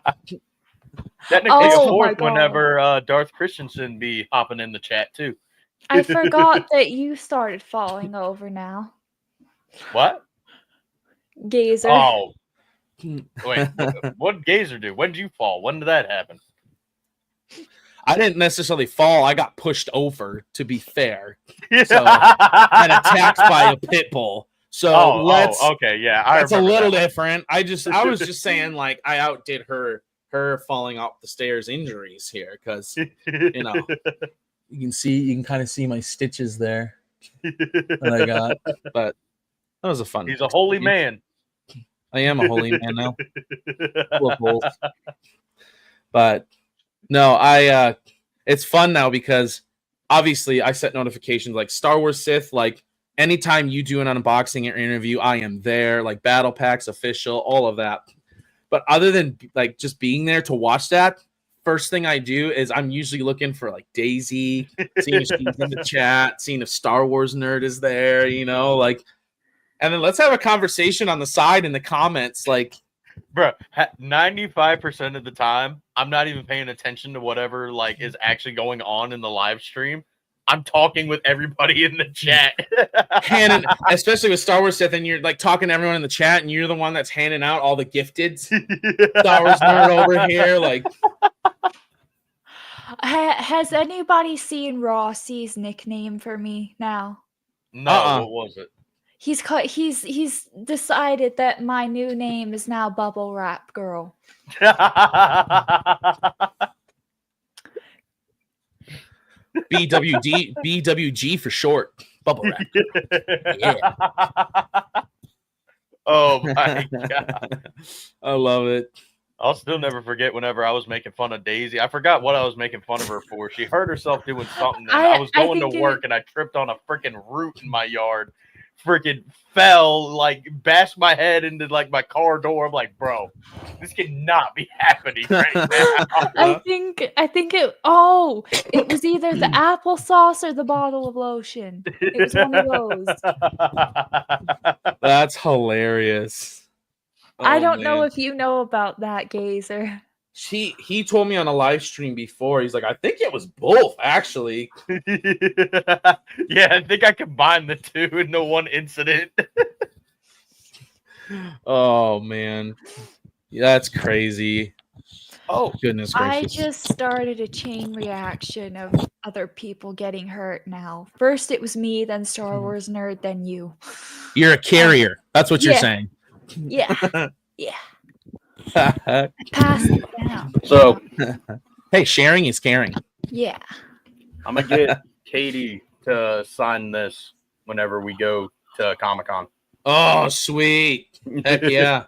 Technically, Oh a my fourth God. whenever Darth Christensen be hopping in the chat too. I forgot that you started falling over now. What? Gazer. Oh, wait. What Gazer do? When did you fall? When did that happen? I didn't necessarily fall. I got pushed over, to be fair, Yeah. and attacked by a pit bull. So okay, yeah, that's a remember little that. different. I was just saying, like, I outdid her falling off the stairs injuries here because you know you can kind of see my stitches there that I got. But that was a fun. He's a holy experience. man. I am a holy man now. Full of holes. But no, it's fun now because obviously I set notifications like Star Wars Sith, like anytime you do an unboxing or interview, I am there, like battle packs, official, all of that. But other than like just being there to watch that, first thing I do is I'm usually looking for like Daisy, seeing if she's in the chat, seeing if Star Wars Nerd is there, like, and then let's have a conversation on the side in the comments, like, Bro, 95% of the time, I'm not even paying attention to whatever like is actually going on in the live stream. I'm talking with everybody in the chat. handing, especially with Star Wars Sith, and you're like talking to everyone in the chat, and you're the one that's handing out all the gifted Star Wars Nerd over here, like. Has anybody seen Rossi's nickname for me now? No, what was it? He's decided that my new name is now Bubble Wrap Girl. BWG for short. Bubble wrap. Yeah. Oh my god. I love it. I'll still never forget whenever I was making fun of Daisy. I forgot what I was making fun of her for. She hurt herself doing something. And I was going to work and I tripped on a freaking root in my yard. Freaking fell, like bashed my head into like my car door. I'm like, bro, this cannot be happening right now. I think it was either the applesauce or the bottle of lotion. It was one of those. That's hilarious. I Oh, don't know man. if you know about that, Gazer. He told me on a live stream before. He's like, I think it was both, actually. Yeah, I think I combined the two into one incident. Oh man, yeah, that's crazy. Oh, Goodness I gracious. just started a chain reaction of other people getting hurt now. First it was me, then Star Wars Nerd, then you. You're a carrier. That's what you're Yeah. saying. Yeah. Yeah. Pass it down. so Hey, sharing is caring. Yeah. I'm gonna get Katie to sign this whenever we go to Comic-Con. Oh, sweet. Heck yeah.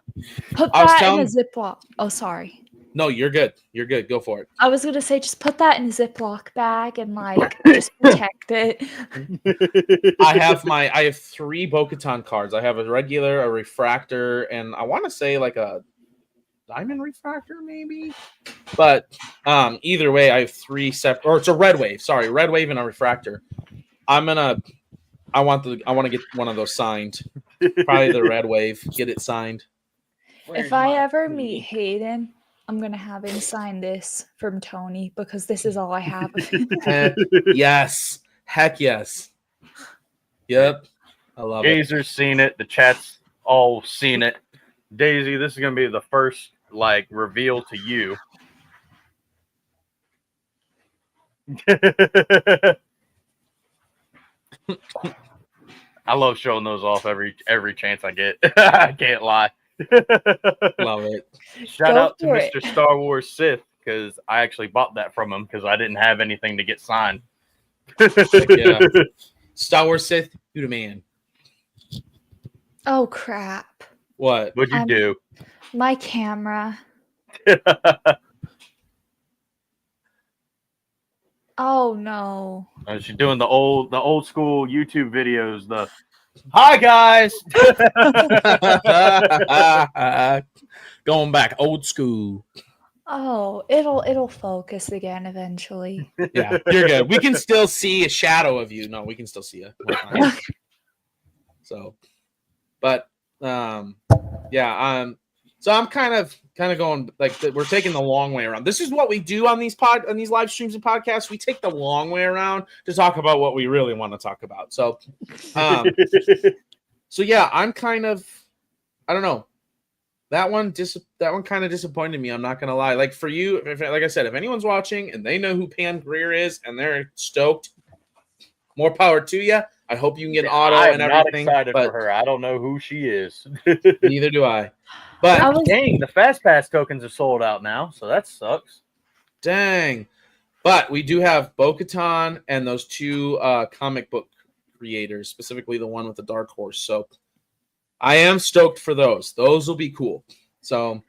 Put I was that in telling- a Ziploc. Oh, sorry. No, you're good. You're good. Go for it. I was gonna say just put that in a Ziploc bag and like just protect it. I have 3 Bo-Katan cards. I have a regular, a refractor, and I want to say like a diamond refractor, maybe. But either way, I have 3 separate, or it's a red wave. Sorry, red wave and a refractor. I want to get one of those signed. Probably the red wave. Get it signed. If I ever meet Hayden, I'm gonna have him sign this from Tony because this is all I have of him. Yes. Heck yes. Yep. I love it. Gazer's seen it. The chat's all seen it. Daisy, this is gonna be the first like reveal to you. I love showing those off every chance I get. I can't lie. Love it. Shout Go out to for it. Mr. Star Wars Sith because I actually bought that from him because I didn't have anything to get signed. Yeah. Star Wars Sith, you the man. Oh crap. What? What'd you do? My camera. Oh no. She's doing the old school YouTube videos. The hi guys. Going back old school. Oh, it'll focus again eventually. Yeah, you're good. We can still see a shadow of you. No, we can still see you. We're fine. So, but yeah, so I'm kind of going like we're taking the long way around. This is what we do on these live streams and podcasts. We take the long way around to talk about what we really want to talk about. So, so yeah, I'm kind of, I don't know. That one kind of disappointed me. I'm not gonna lie. Like for you, like I said, if anyone's watching and they know who Pam Grier is and they're stoked, more power to you. I hope you can get an auto I'm and everything. not excited but for her. I don't know who she is. neither do I. But Dang, the Fast Pass tokens are sold out now, so that sucks. dang. But we do have Bo-Katan and those 2 comic book creators, specifically the one with the Dark Horse. So I am stoked for those. Those will be cool. So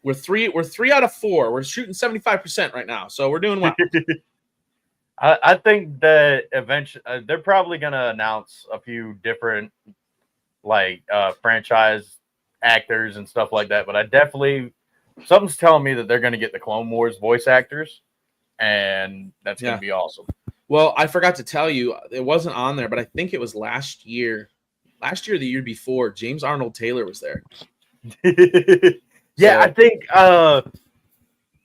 we're 3 out of 4. We're shooting 75% right now. So we're doing well. I think that eventually they're probably gonna announce a few different like franchise actors and stuff like that. But I definitely something's telling me that they're gonna get the Clone Wars voice actors, and that's gonna be awesome. Well, I forgot to tell you, it wasn't on there, but I think it was last year, or the year before. James Arnold Taylor was there. Yeah, So-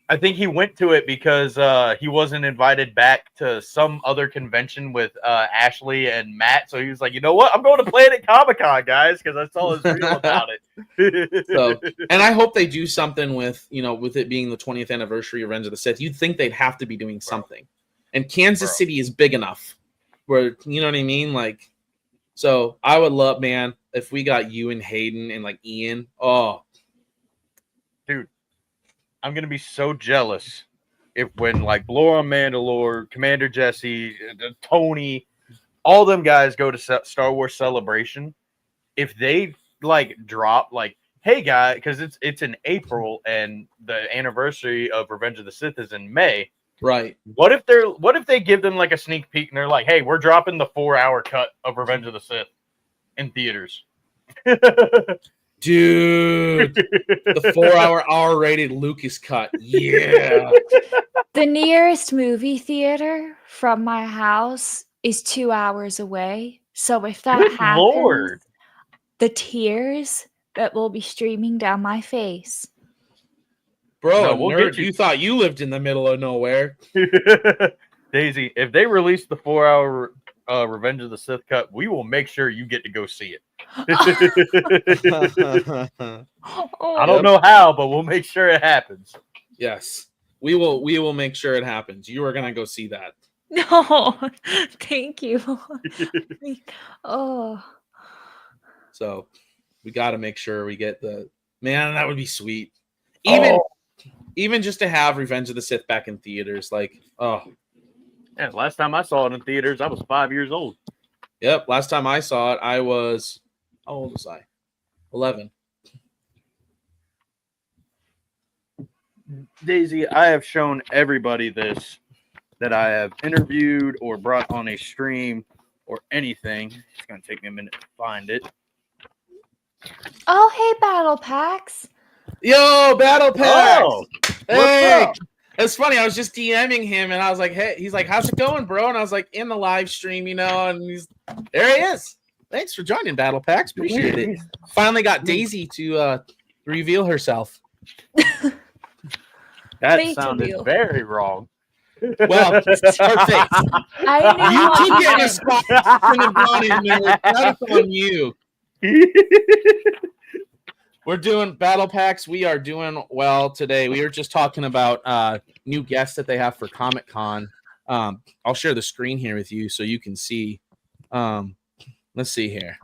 I think he went to it because he wasn't invited back to some other convention with Ashley and Matt. So he was like, you know what? I'm going to Planet Comic-Con, guys, because I saw his reel about it. So, and I hope they do something with it being the 20th anniversary of Revenge of the Sith. You'd think they'd have to be doing something. And Kansas City is big enough where, you know what I mean? Like, so I would love, man, if we got you and Hayden and like Ian. Oh, Dude, I'm going to be so jealous if when like Laura Mandalore, Commander Jesse, Tony, all them guys go to Star Wars Celebration, if they like drop like, hey guy, because it's in April and the anniversary of Revenge of the Sith is in May. right. What if they give them like a sneak peek and they're like, hey, we're dropping the 4-hour cut of Revenge of the Sith in theaters. Dude, the 4-hour R-rated Lucas cut. Yeah. The nearest movie theater from my house is 2 hours away. So if that Good happens, Lord. the tears that will be streaming down my face. Bro, No, we'll nerd, get you. you thought you lived in the middle of nowhere. Daisy, if they release the 4-hour Revenge of the Sith cut, we will make sure you get to go see it. I don't know how, but we'll make sure it happens. Yes. We will make sure it happens. You are going to go see that. No, thank you. Oh, So, we got to make sure we get man, that would be sweet. Even just to have Revenge of the Sith back in theaters, like, oh. Yeah, last time I saw it in theaters, I was 5 years old. Yep, last time I saw it, I was, how old was I? 11. Daisy, I have shown everybody this that I have interviewed or brought on a stream or anything. It's going to take me a minute to find it. Oh, hey, Battle Packs. Yo, Battle Pack. Oh, Hey, up? it's funny. I was just DMing him, and I was like, "Hey," he's like, "How's it going, bro?" And I was like, "In the live stream, you know." And there he is. Thanks for joining, Battle Packs. Appreciate it. Finally got Daisy to reveal herself. That Face sounded reveal. very wrong. Well, it's her face. I knew You keep I getting a had- spot and Donnie in there. That's on you. We're doing Battle Packs. We are doing well today. We were just talking about new guests that they have for Comic Con. I'll share the screen here with you so you can see. Let's see here.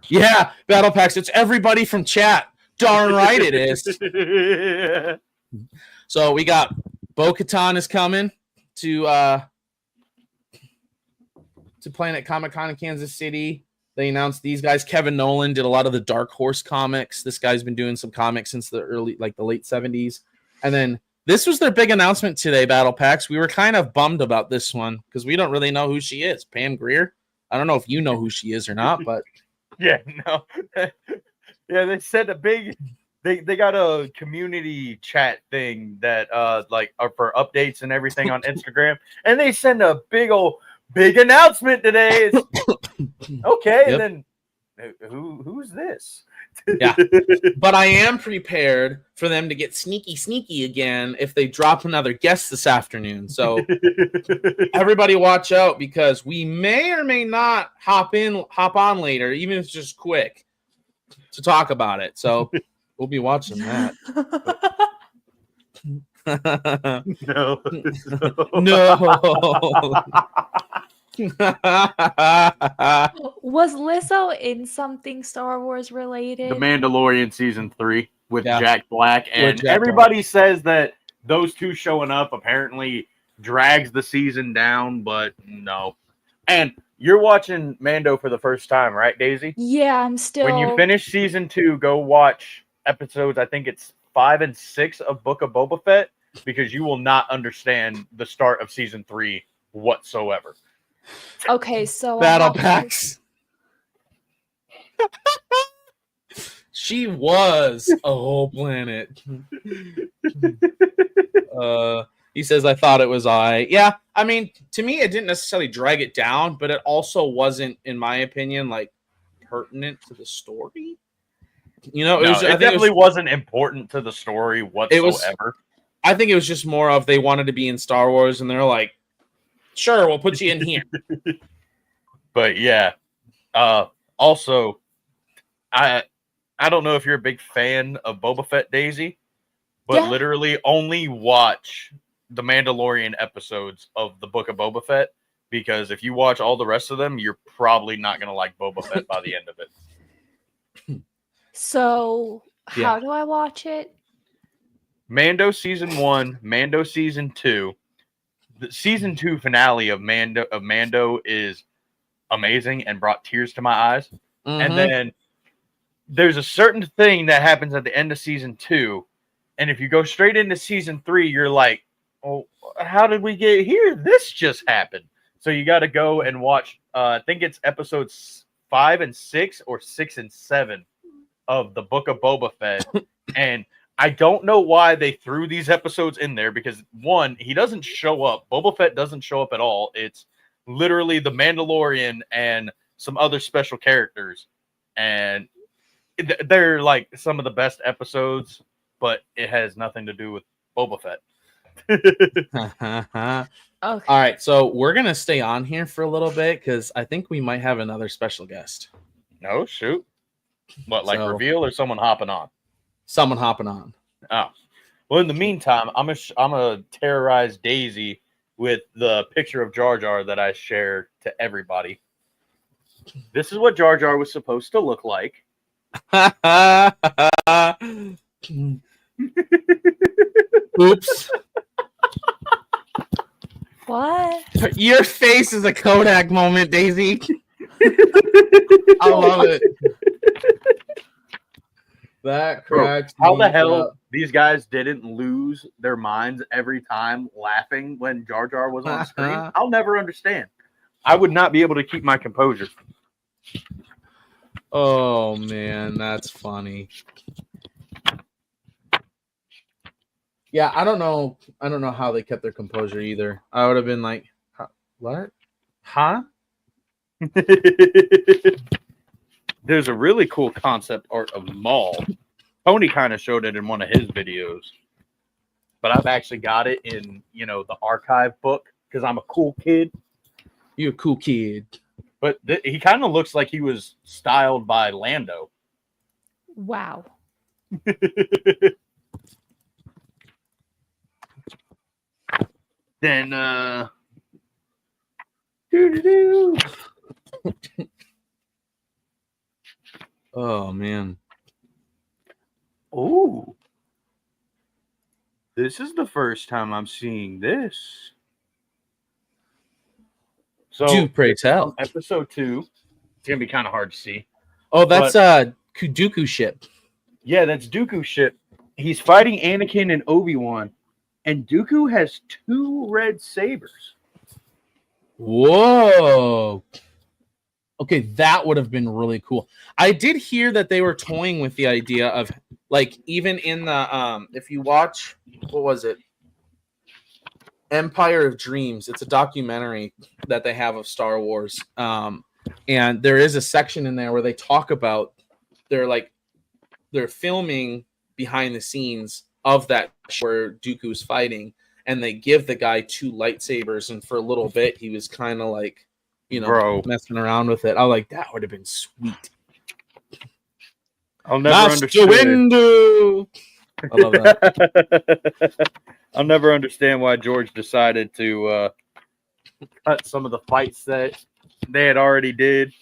Yeah, Battle Packs. It's everybody from chat. Darn right it is. So we got Bo-Katan is coming to Planet Comic Con in Kansas City. They announced these guys. Kevin Nolan did a lot of the Dark Horse comics. This guy's been doing some comics since the late 70s. And then this was their big announcement today, Battle Packs. We were kind of bummed about this one because we don't really know who she is. Pam Grier. I don't know if you know who she is or not, but Yeah, no. Yeah, they said a big they got a community chat thing that like are for updates and everything on Instagram, and they send a big announcement today. It's okay, Yep. and then who's this? Yeah. But I am prepared for them to get sneaky again if they drop another guest this afternoon. So everybody watch out because we may or may not hop on later, even if it's just quick, to talk about it. So we'll be watching that. No. No. Was Lizzo in something Star Wars related? The Mandalorian season 3 with Yeah. Jack Black, and Jack everybody says that those two showing up apparently drags the season down, but no. And you're watching Mando for the first time, right, Daisy? Yeah, I'm still. When you finish season 2, go watch episodes. I think it's 5 and 6 of Book of Boba Fett, because you will not understand the start of season 3 whatsoever. Okay, so Battle I have to- Packs. She was a whole planet. He says, I thought it was Yeah, I mean, to me, it didn't necessarily drag it down, but it also wasn't, in my opinion, like pertinent to the story. You know, No, I think definitely wasn't important to the story whatsoever. I think it was just more of they wanted to be in Star Wars, and they're like, sure, we'll put you in here. But yeah. Also, I don't know if you're a big fan of Boba Fett, Daisy, but Yeah. literally only watch the Mandalorian episodes of the Book of Boba Fett, because if you watch all the rest of them, you're probably not gonna like Boba Fett by the end of it. So, Yeah. how do I watch it? Mando season 1, Mando season 2. The season 2 finale of Mando is amazing and brought tears to my eyes. Mhm. And then there's a certain thing that happens at the end of season 2, and if you go straight into season 3, you're like, "Oh, how did we get here? This just happened." So you got to go and watch. I think it's episodes 5 and 6, or 6 and 7 of the Book of Boba Fett, and I don't know why they threw these episodes in there, because one, he doesn't show up. Boba Fett doesn't show up at all. It's literally the Mandalorian and some other special characters, and they're like some of the best episodes, but it has nothing to do with Boba Fett. All Okay. right, so we're gonna stay on here for a little bit because I think we might have another special guest. No, shoot. What, like So- reveal or someone hopping on? Someone hopping on. Oh, well, in the meantime, I'm gonna terrorize Daisy with the picture of Jar Jar that I shared to everybody. This is what Jar Jar was supposed to look like. Oops. What? Your face is a Kodak moment, Daisy. I love it. That cracks How me the hell up. these guys didn't lose their minds every time laughing when Jar Jar was on screen, I'll never understand. I would not be able to keep my composure. Oh man, that's funny. Yeah, I don't know how they kept their composure either. I would have been like, what? Huh? There's a really cool concept art of Maul. Tony kind of showed it in one of his videos, but I've actually got it in, the archive book because I'm a cool kid. You a cool kid. But he kind of looks like he was styled by Lando. Wow. Then, Oh man. oh, this is the first time I'm seeing this. So, Do pray tell. episode 2, it's gonna be kind of hard to see. Oh, that's Kuduku ship. Yeah, that's Dooku ship. He's fighting Anakin and Obi-Wan, and Dooku has 2 red sabers. Whoa. Okay, that would have been really cool. I did hear that they were toying with the idea of like even in the if you watch, what was it? Empire of Dreams. It's a documentary that they have of Star Wars. And there is a section in there where they talk about they're filming behind the scenes of that where Dooku's fighting, and they give the guy 2 lightsabers, and for a little bit he was kind of like, Bro. messing around with it. I was like, that would have been sweet. I'll never Master understand. Windu! I love that. I'll never understand why George decided to cut some of the fights that they had already did.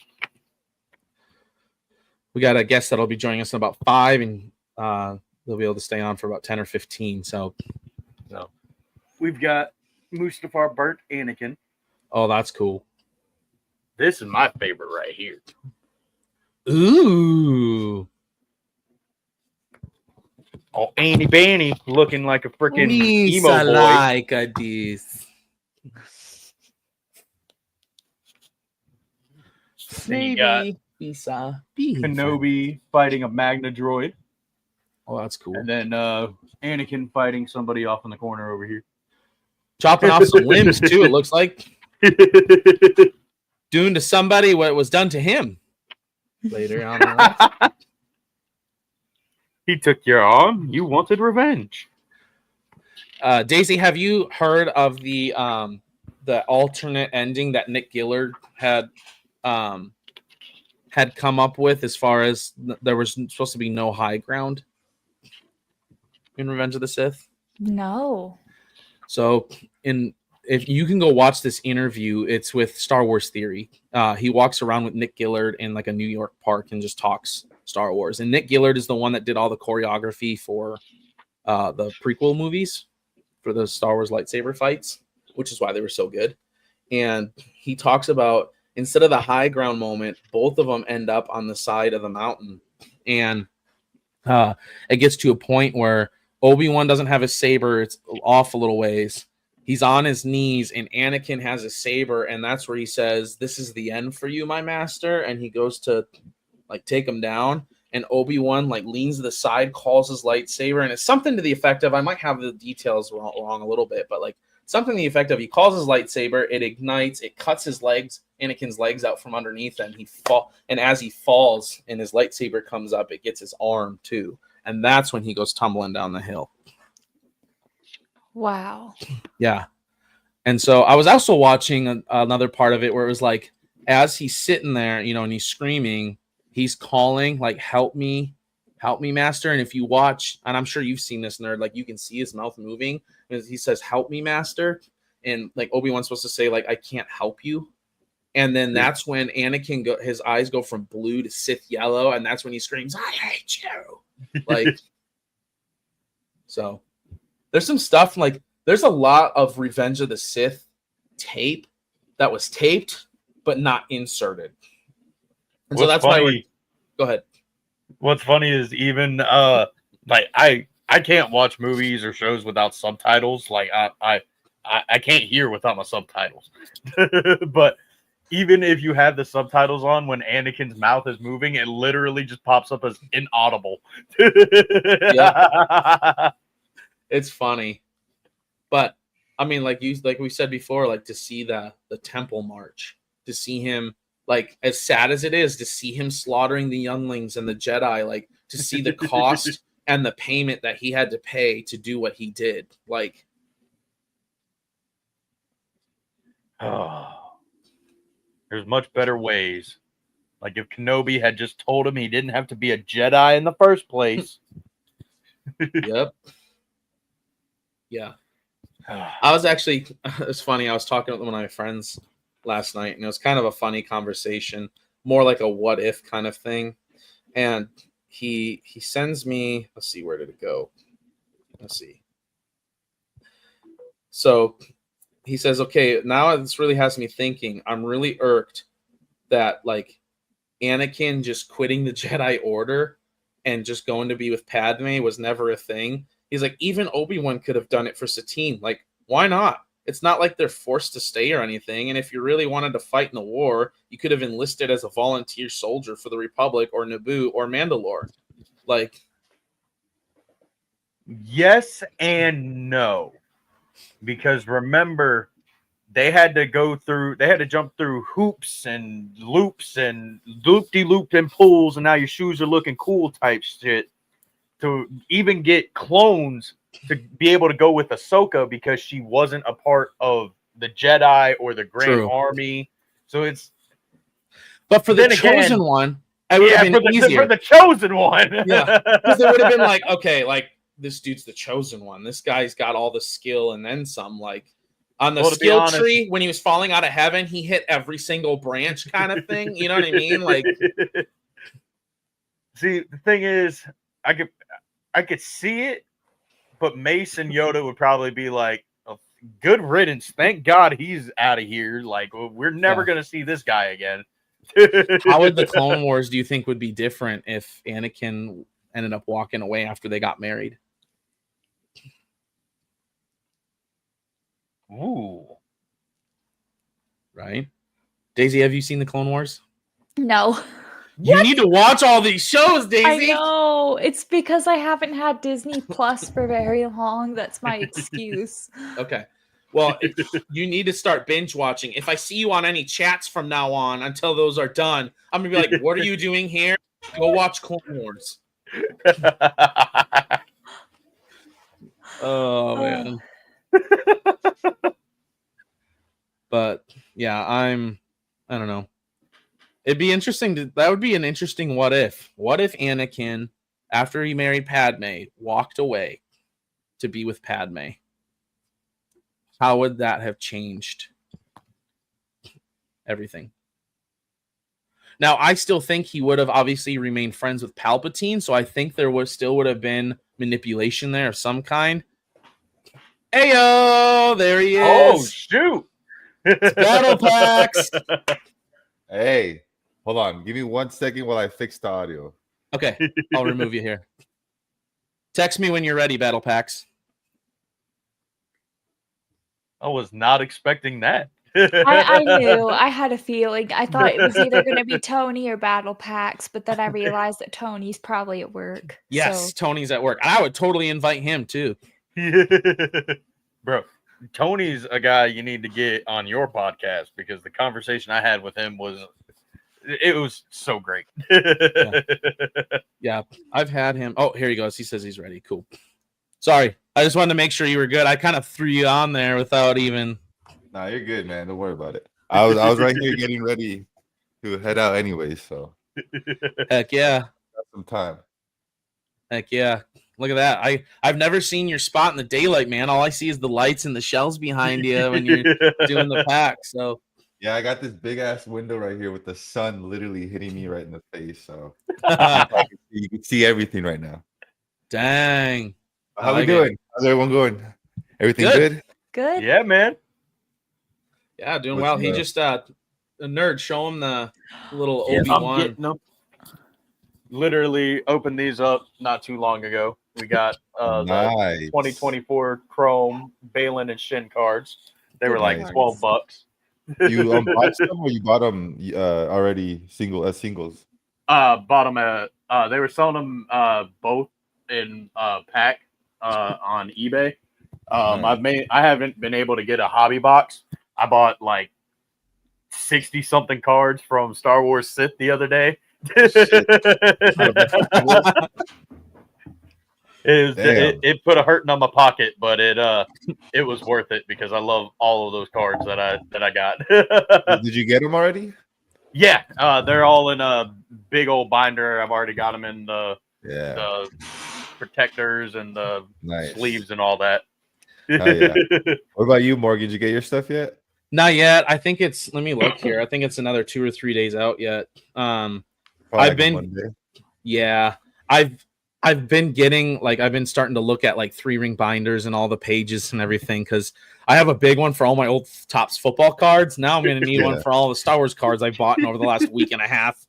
We got a guest that'll be joining us in about 5, and they'll be able to stay on for about 10 or 15. So We've got Mustafar burnt Anakin. oh, that's cool. This is my favorite right here. Ooh. Oh, Annie Banny looking like a freaking emo boy. like this. Then you got Bisa. Kenobi fighting a Magna droid. Oh, that's cool. And then Anakin fighting somebody off in the corner over here. Chopping off some limbs too, it looks like. Doing to somebody what was done to him later on in life. He took your arm. You wanted revenge. Daisy, have you heard of the alternate ending that Nick Gillard had come up with, as far as there was supposed to be no high ground in Revenge of the Sith? No. So if you can go watch this interview, it's with Star Wars Theory. He walks around with Nick Gillard in like a New York park and just talks Star Wars. And Nick Gillard is the one that did all the choreography for the prequel movies for the Star Wars lightsaber fights, which is why they were so good. And he talks about, instead of the high ground moment, both of them end up on the side of the mountain. And it gets to a point where Obi-Wan doesn't have his saber. It's off a little ways. He's on his knees, and Anakin has a saber, and that's where he says, "This is the end for you, my master." And he goes to like take him down, and Obi-Wan like leans to the side, calls his lightsaber, and it's something to the effect of, I might have the details wrong a little bit, but like something to the effect of, he calls his lightsaber, it ignites, it cuts his legs, Anakin's legs out from underneath, and and as he falls and his lightsaber comes up, it gets his arm too, and that's when he goes tumbling down the hill. Wow. Yeah. And so I was also watching another part of it where it was like, as he's sitting there, and he's screaming, he's calling like, help me, master. And if you watch, and I'm sure you've seen this, nerd, like you can see his mouth moving as he says, help me, master. And like Obi-Wan's supposed to say like, I can't help you. And then that's when Anakin his eyes go from blue to Sith yellow. And that's when he screams, I hate you. Like, so there's some stuff like, there's a lot of Revenge of the Sith tape that was taped but not inserted. And so that's why go ahead. What's funny is even like I I can't watch movies or shows without subtitles. Like I can't hear without my subtitles. But even if you have the subtitles on, when Anakin's mouth is moving, it literally just pops up as inaudible. It's funny, but I mean, like we said before, like to see the Temple March, to see him, like as sad as it is, to see him slaughtering the younglings and the Jedi, like to see the cost and the payment that he had to pay to do what he did, like. There's much better ways. Like if Kenobi had just told him he didn't have to be a Jedi in the first place. Yep. Yeah. I was actually, it's funny. I was talking with one of my friends last night, and it was kind of a funny conversation, more like a what if kind of thing. And he sends me, let's see, where did it go? Let's see. So he says, okay, now this really has me thinking. I'm really irked that like Anakin just quitting the Jedi Order and just going to be with Padme was never a thing. He's like, even Obi-Wan could have done it for Satine. Like, why not? It's not like they're forced to stay or anything. And if you really wanted to fight in the war, you could have enlisted as a volunteer soldier for the Republic or Naboo or Mandalore. Like, yes and no. Because remember, they had to jump through hoops and loops and loop-de-looped and pulls, and now your shoes are looking cool type shit to even get clones to be able to go with Ahsoka because she wasn't a part of the Jedi or the Grand Army. So it's. But for the chosen one, it would have been easier. For the chosen one. Yeah. Because it would have been like, okay, like, this dude's the chosen one. This guy's got all the skill and then some. Like on the skill tree, when he was falling out of heaven, he hit every single branch kind of thing. You know what I mean? Like, see, the thing is, I could see it, but Mace and Yoda would probably be like, oh, good riddance. Thank God he's out of here. Like, we're never going to see this guy again. How would the Clone Wars, do you think, would be different if Anakin ended up walking away after they got married? Ooh. Right? Daisy, have you seen the Clone Wars? No. You need to watch all these shows, Daisy. I know. It's because I haven't had Disney Plus for very long. That's my excuse. Okay. Well, you need to start binge watching. If I see you on any chats from now on until those are done, I'm going to be like, what are you doing here? Go watch Clone Wars. Oh, man. But, yeah, I don't know. It'd be interesting. That would be an interesting what if. What if Anakin, after he married Padme, walked away to be with Padme? How would that have changed everything? Now, I still think he would have obviously remained friends with Palpatine, so I think there would have been manipulation there of some kind. Heyo, there he is. Oh, shoot. Battle Packs. Hey, hold on. Give me 1 second while I fix the audio. Okay, I'll remove you here. Text me when you're ready, Battle Packs. I was not expecting that. I knew. I had a feeling. I thought it was either going to be Tony or Battle Packs, but then I realized that Tony's probably at work. Yes, so. Tony's at work. I would totally invite him too. Bro, Tony's a guy you need to get on your podcast because the conversation I had with him was so great. Yeah, I've had him. Oh, here he goes. He says he's ready. Cool. Sorry. I just wanted to make sure you were good. I kind of threw you on there without even. Nah, you're good, man. Don't worry about it. I was right here getting ready to head out anyway, so. Heck yeah. Got some time. Heck yeah. Look at that. I've never seen your spot in the daylight, man. All I see is the lights and the shells behind you when you're doing the pack. So yeah, I got this big ass window right here with the sun literally hitting me right in the face. So you can see everything right now. Dang. How we doing? How's everyone going? Everything good? Good. Yeah, man. Yeah, doing well. He just a nerd. Show him the little Yeah, Obi-Wan. I'm getting them. Literally opened these up not too long ago. We got the Nice. 2024 Chrome Balin and Shin cards. They were like Nice. $12. You bought some or you bought them already singles? Bought them at they were selling them both in pack on eBay. Nice. I haven't been able to get a hobby box. I bought like 60 something cards from Star Wars Sith the other day. It put a hurting on my pocket, but it was worth it because I love all of those cards that I got. Did you get them already? Yeah, they're all in a big old binder. I've already got them in the protectors and the sleeves and all that. Yeah. What about you, Morgan? Did you get your stuff yet? Not yet. I think it's. Let me look here. I think it's another 2 or 3 days out yet. Probably I've like been. Monday. Yeah, I've been getting like I've been starting to look at like 3-ring binders and all the pages and everything because I have a big one for all my old Topps football cards. Now I'm going to need one for all the Star Wars cards I bought in over the last week and a half.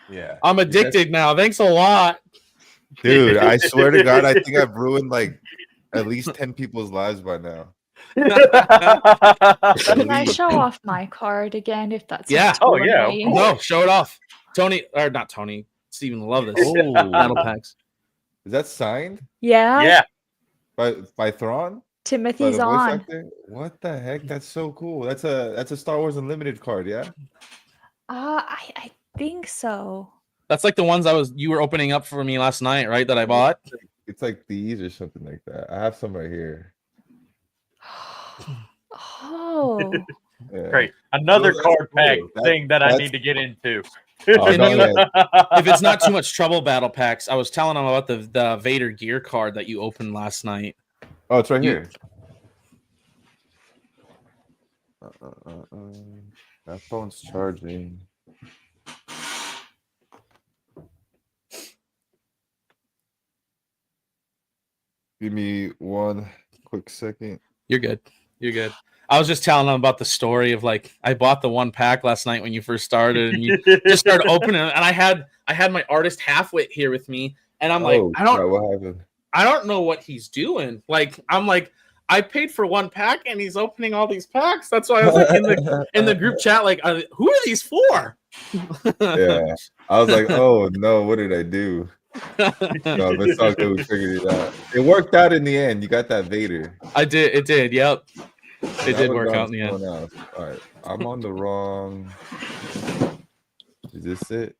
Yeah, I'm addicted now. Thanks a lot, dude. I swear to God, I think I've ruined like at least 10 people's lives by now. Can I show off my card again if that's Yeah. Oh, yeah. No, show it off. Tony or not Tony. Steven will love this. Battle packs. Is that signed Yeah. by Thrawn? By Timothy's the voice on. actor? What the heck? That's so cool. That's a Star Wars Unlimited card, yeah? I think so. That's like the ones you were opening up for me last night, right? That I bought. It's like these or something like that. I have some right here. Oh. Yeah. Great. Another That's card pack cool. thing that I that's- need to get into. Oh, Can no, you- yeah. If it's not too much trouble, battle packs. I was telling him about the Vader gear card that you opened last night. Oh, it's right You- here. That phone's charging. Give me one quick second. You're good. You're good. I was just telling him about the story of like I bought the 1 pack last night when you first started, and you just started opening it, and I had my artist halfwit here with me, and I'm like, crap, what happened? I don't know what he's doing. Like I'm like, I paid for 1 pack, and he's opening all these packs. That's why I was like in the group chat, like, who are these for? Yeah, I was like, oh no, what did I do? No, but it's all good. We figured it out. It worked out in the end. You got that Vader. I did. It did. Yep. It That did was work on out in the end. someone else. All right, I'm on the wrong. Is this it?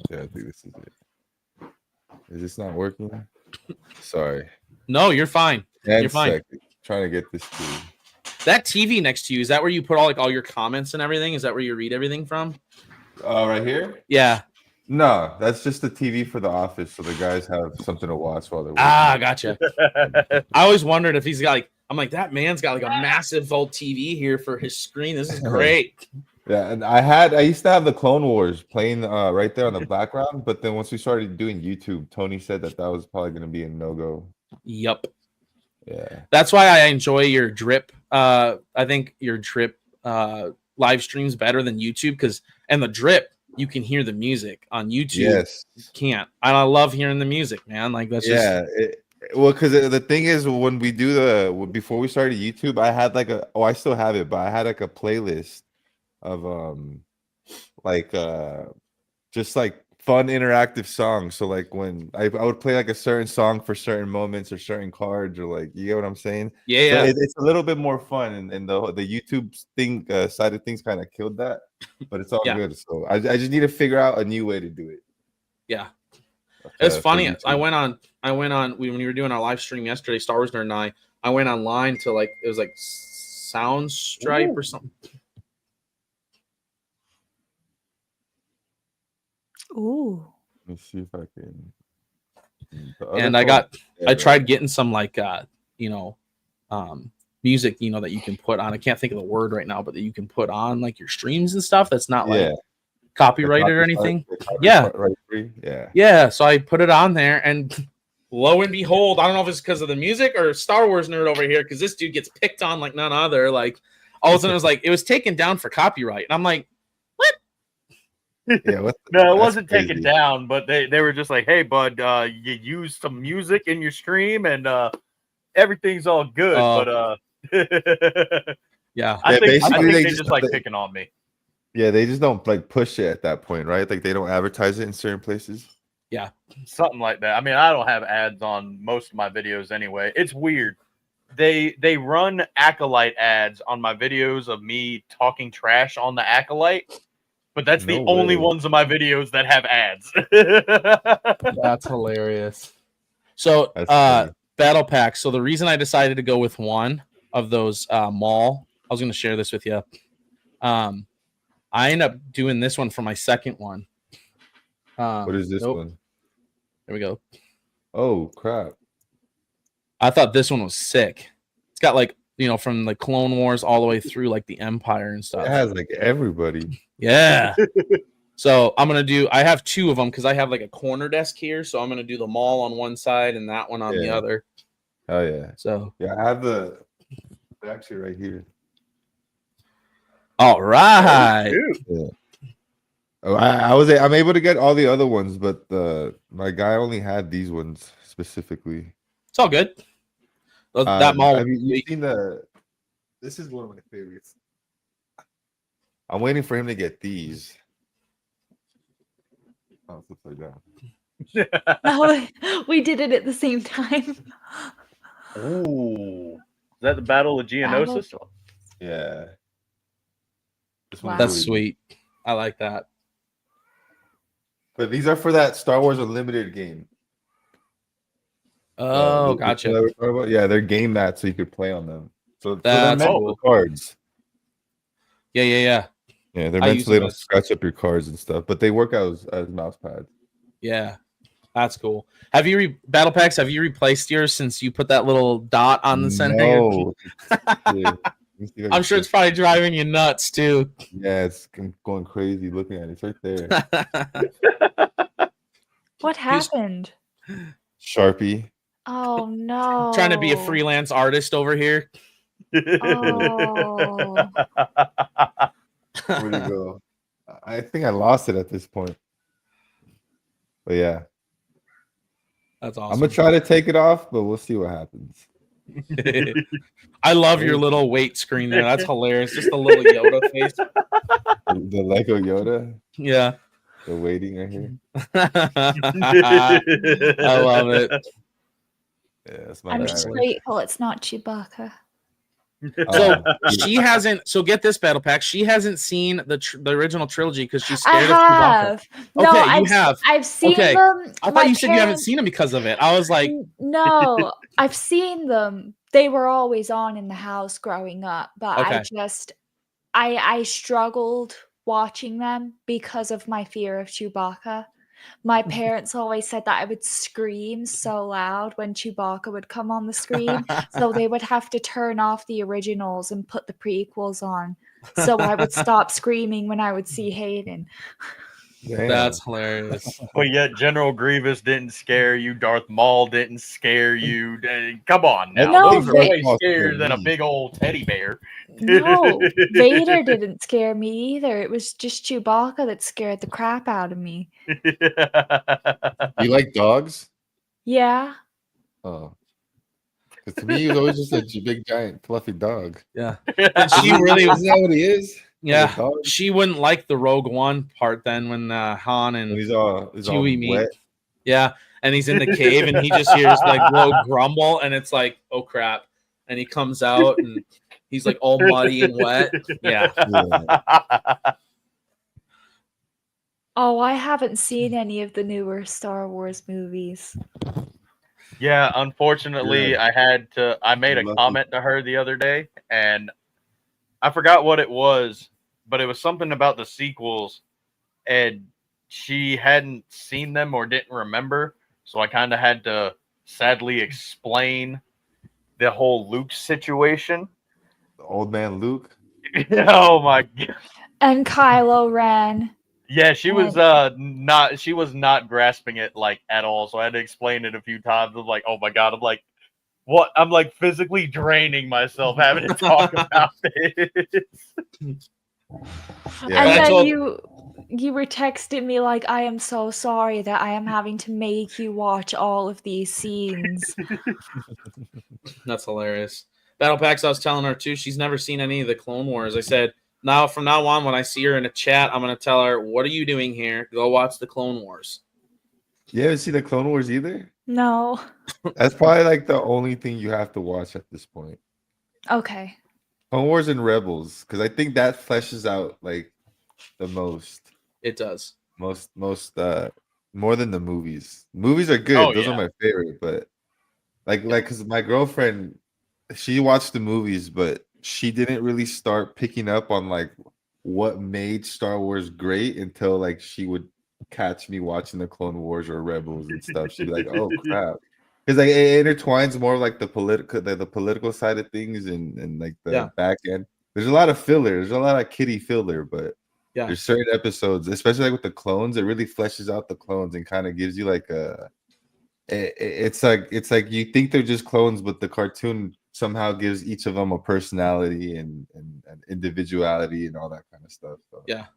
Yeah, I think this is it. Is this not working? Sorry. No, you're fine. 10 You're fine. seconds. Trying to get this to. That TV next to you, is that where you put all your comments and everything? Is that where you read everything from? Right here? Yeah. No, that's just the TV for the office, so the guys have something to watch while they're working. Ah, gotcha. I always wondered if he's got like, I'm like, that man's got like a massive old TV here for his screen. This is great. Yeah, and I used to have the Clone Wars playing right there on the background, but then once we started doing YouTube, Tony said that was probably going to be a no-go. Yep. Yeah. That's why I enjoy your drip. I think your drip live streams better than YouTube and the drip, you can hear the music on YouTube. Yes. You can't. And I love hearing the music, man. Like that's just well, because the thing is, when we do before we started YouTube, I had like I still have it, but I had like a playlist of just like fun interactive songs. So like when I would play like a certain song for certain moments or certain cards, or like, you get what I'm saying? Yeah. So it's a little bit more fun, and the YouTube thing side of things kind of killed that, but it's all good. So I just need to figure out a new way to do it. Yeah. It's funny. YouTube. I went on when we were doing our live stream yesterday, Star Wars Nerd and I went online to like, it was like Soundstripe or something. Ooh. Let me see if I can. And I tried getting some like music, that you can put on. I can't think of the word right now, but that you can put on like your streams and stuff. That's not like copyrighted or anything. Yeah. Yeah. So I put it on there, and lo and behold, I don't know if it's because of the music or Star Wars Nerd over here, because this dude gets picked on like none other. Like all of a sudden it was taken down for copyright. And I'm like, what? Yeah, No, it that's wasn't taken crazy. down, but they were just like, "Hey, bud, you use some music in your stream, and everything's all good." But Yeah. I Yeah, think basically they they just just like picking on me. yeah, they just don't like push it at that point, right? Like they don't advertise it in certain places. Something like that. I mean, I don't have ads on most of my videos anyway. It's weird. They run Acolyte ads on my videos of me talking trash on the Acolyte, but that's the No only way. ones of my videos that have ads. That's hilarious. So, That's funny. battle pack. So the reason I decided to go with one of those mall, I was going to share this with you. I ended up doing this one for my second one. What is this nope. one? There we go. Oh crap. I thought this one was sick. It's got like, from the Clone Wars all the way through like the Empire and It stuff. has like everybody. Yeah. So I have two of them because I have like a corner desk here. So I'm going to do the mall on one side and that one on the Yeah. other. Oh yeah. So, Yeah, I have they're actually right here. all right. Dude. Oh, I'm able to get all the other ones, but my guy only had these ones specifically. It's all good. That mall. I mean, you've seen this is one of my favorites. I'm waiting for him to get these. Oh, it's upside down. Oh, we did it at the same time. Ooh, is that the Battle of Geonosis? Yeah. This one's Wow. That's really sweet. I like that. But these are for that Star Wars Unlimited game. Oh, The gotcha. that we're talking about? Yeah, they're game mats, so you could play on them. So they're That's meant cool. for cards. Yeah. Yeah, they're I meant use so they them don't as- scratch up your cards and stuff, but they work out as mouse pads. Yeah. That's cool. Have you battle packs? Have you replaced yours since you put that little dot on the center? No. Yeah. Let me see if I can I'm sure it's see. probably driving you nuts too. Yeah, I'm going crazy looking at it. It's right there. What happened? Sharpie. Oh no! Trying to be a freelance artist over here. Oh, Where'd it go? I think I lost it at this point. But yeah, That's I'm awesome. gonna try to take it off, but we'll see what happens. I love your little weight screen there. That's hilarious. Just a little Yoda face. The Lego Yoda, Yeah. the waiting right here. I love it. Yeah, that's my I'm guy just right grateful it's not Chewbacca. So Oh, she hasn't. So get this battle pack. She hasn't seen the original trilogy because she's I scared of Chewbacca. have. No, Okay, you I've, have. I've seen Okay. them. I My thought you said you haven't parents- seen them because of it. I was like, No, I've seen them. They were always on in the house growing up, but Okay. I struggled watching them because of my fear of Chewbacca. My parents always said that I would scream so loud when Chewbacca would come on the screen, so they would have to turn off the originals and put the prequels on, so I would stop screaming when I would see Hayden. damn. that's hilarious. But yet, General Grievous didn't scare you. Darth Maul didn't scare you. Come on now, No, those are they- way Maul scarier scared than a me. big old teddy bear. No, Vader didn't scare me either. It was just Chewbacca that scared the crap out of me. You like dogs? Yeah. Oh, because to me, he was always just a big, giant, fluffy dog. Yeah. And she really, Isn't that what he is? yeah. A dog? She wouldn't like the Rogue One part then when Han When and he's all Chewie meet. wet. yeah, and he's in the cave and he just hears like Rogue grumble and it's like, oh crap, and he comes out and he's like all muddy and wet. Yeah. Oh, I haven't seen any of the newer Star Wars movies. Yeah, unfortunately, Yeah. I made a Lucky. comment to her the other day, and I forgot what it was, but it was something about the sequels, and she hadn't seen them or didn't remember, so I kind of had to sadly explain the whole Luke situation. The old man Luke. Oh my god. And Kylo Ren. Yeah, she was not grasping it like at all. So I had to explain it a few times. I'm like, oh my god, I'm like, what? I'm like physically draining myself having to talk about this. Yeah. And I then told- you were texting me like, I am so sorry that I am having to make you watch all of these scenes. That's hilarious. Battle Packs, I was telling her too, she's never seen any of the Clone Wars. I said, now from now on, when I see her in a chat, I'm gonna tell her, what are you doing here? Go watch the Clone Wars. You haven't seen the Clone Wars either? No. That's probably like the only thing you have to watch at this point. Okay. Clone Wars and Rebels, because I think that fleshes out like the most, It does. more than the movies. Movies are good; Oh, those yeah. are my favorite. But like, because my girlfriend, she watched the movies, but she didn't really start picking up on like what made Star Wars great until like she would catch me watching the Clone Wars or Rebels and stuff. She'd be like, "Oh crap." Because like it intertwines more like the political side of things and like the Yeah. back end. There's a lot of filler. There's a lot of kiddie filler, but Yeah. there's certain episodes, especially like with the clones, it really fleshes out the clones and kind of gives you like it's like you think they're just clones, but the cartoon somehow gives each of them a personality and individuality and all that kind of stuff. So Yeah.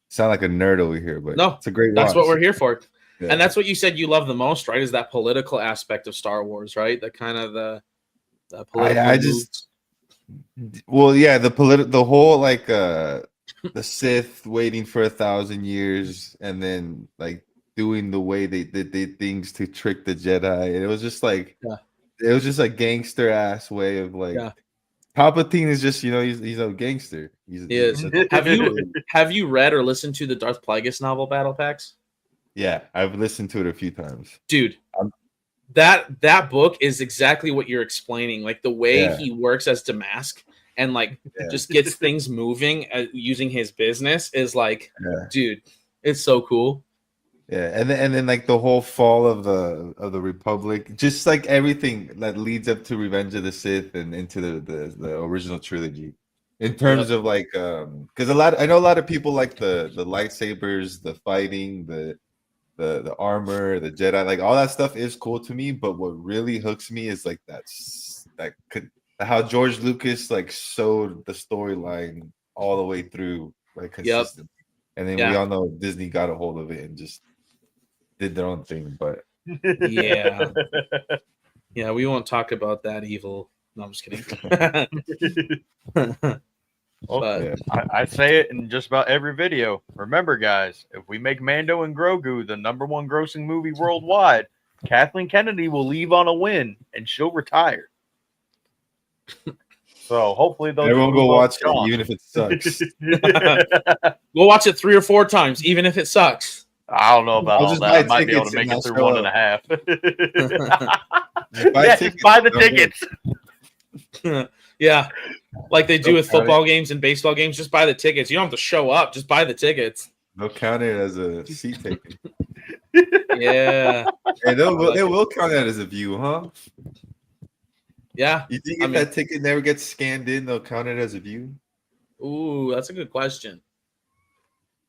sound like a nerd over here, but No, it's a great That's what watch. we're here for. Yeah. And that's what you said you love the most, right? Is that political aspect of Star Wars, right? The kind of the political I just well, yeah, the whole like the Sith waiting for 1,000 years and then like doing the way they did things to trick the Jedi. And it was just like it was just a gangster ass way of like Palpatine is just, he's a gangster. He is. Have you read or listened to the Darth Plagueis novel Battle Packs? Yeah, I've listened to it a few times. Dude, that book is exactly what you're explaining. Like the way he works as Damask and like just gets things moving using his business is like, dude, it's so cool. Yeah, and then like the whole fall of the Republic, just like everything that leads up to Revenge of the Sith and into the original trilogy. In terms of like, because I know a lot of people like the lightsabers, the fighting, the armor, the Jedi, like all that stuff is cool to me. But what really hooks me is like how George Lucas like sewed the storyline all the way through, like consistently. And then we all know Disney got a hold of it and just did their own thing. But yeah, we won't talk about that evil. No, I'm just kidding. Well, I say it in just about every video. Remember, guys, if we make Mando and Grogu the #1 grossing movie worldwide, Kathleen Kennedy will leave on a win and she'll retire. So hopefully they'll everyone go watch it, even if it sucks. Go watch it 3 or 4 times, even if it sucks. I don't know about all that. I might be able to make it through 1.5. Just buy the tickets. Yeah, like they do with football games and baseball games. Just buy the tickets. You don't have to show up. Just buy the tickets. They'll count it as a seat taken. Yeah, and they will count that as a view, huh? Yeah. You think if that ticket never gets scanned in, they'll count it as a view? Ooh, that's a good question.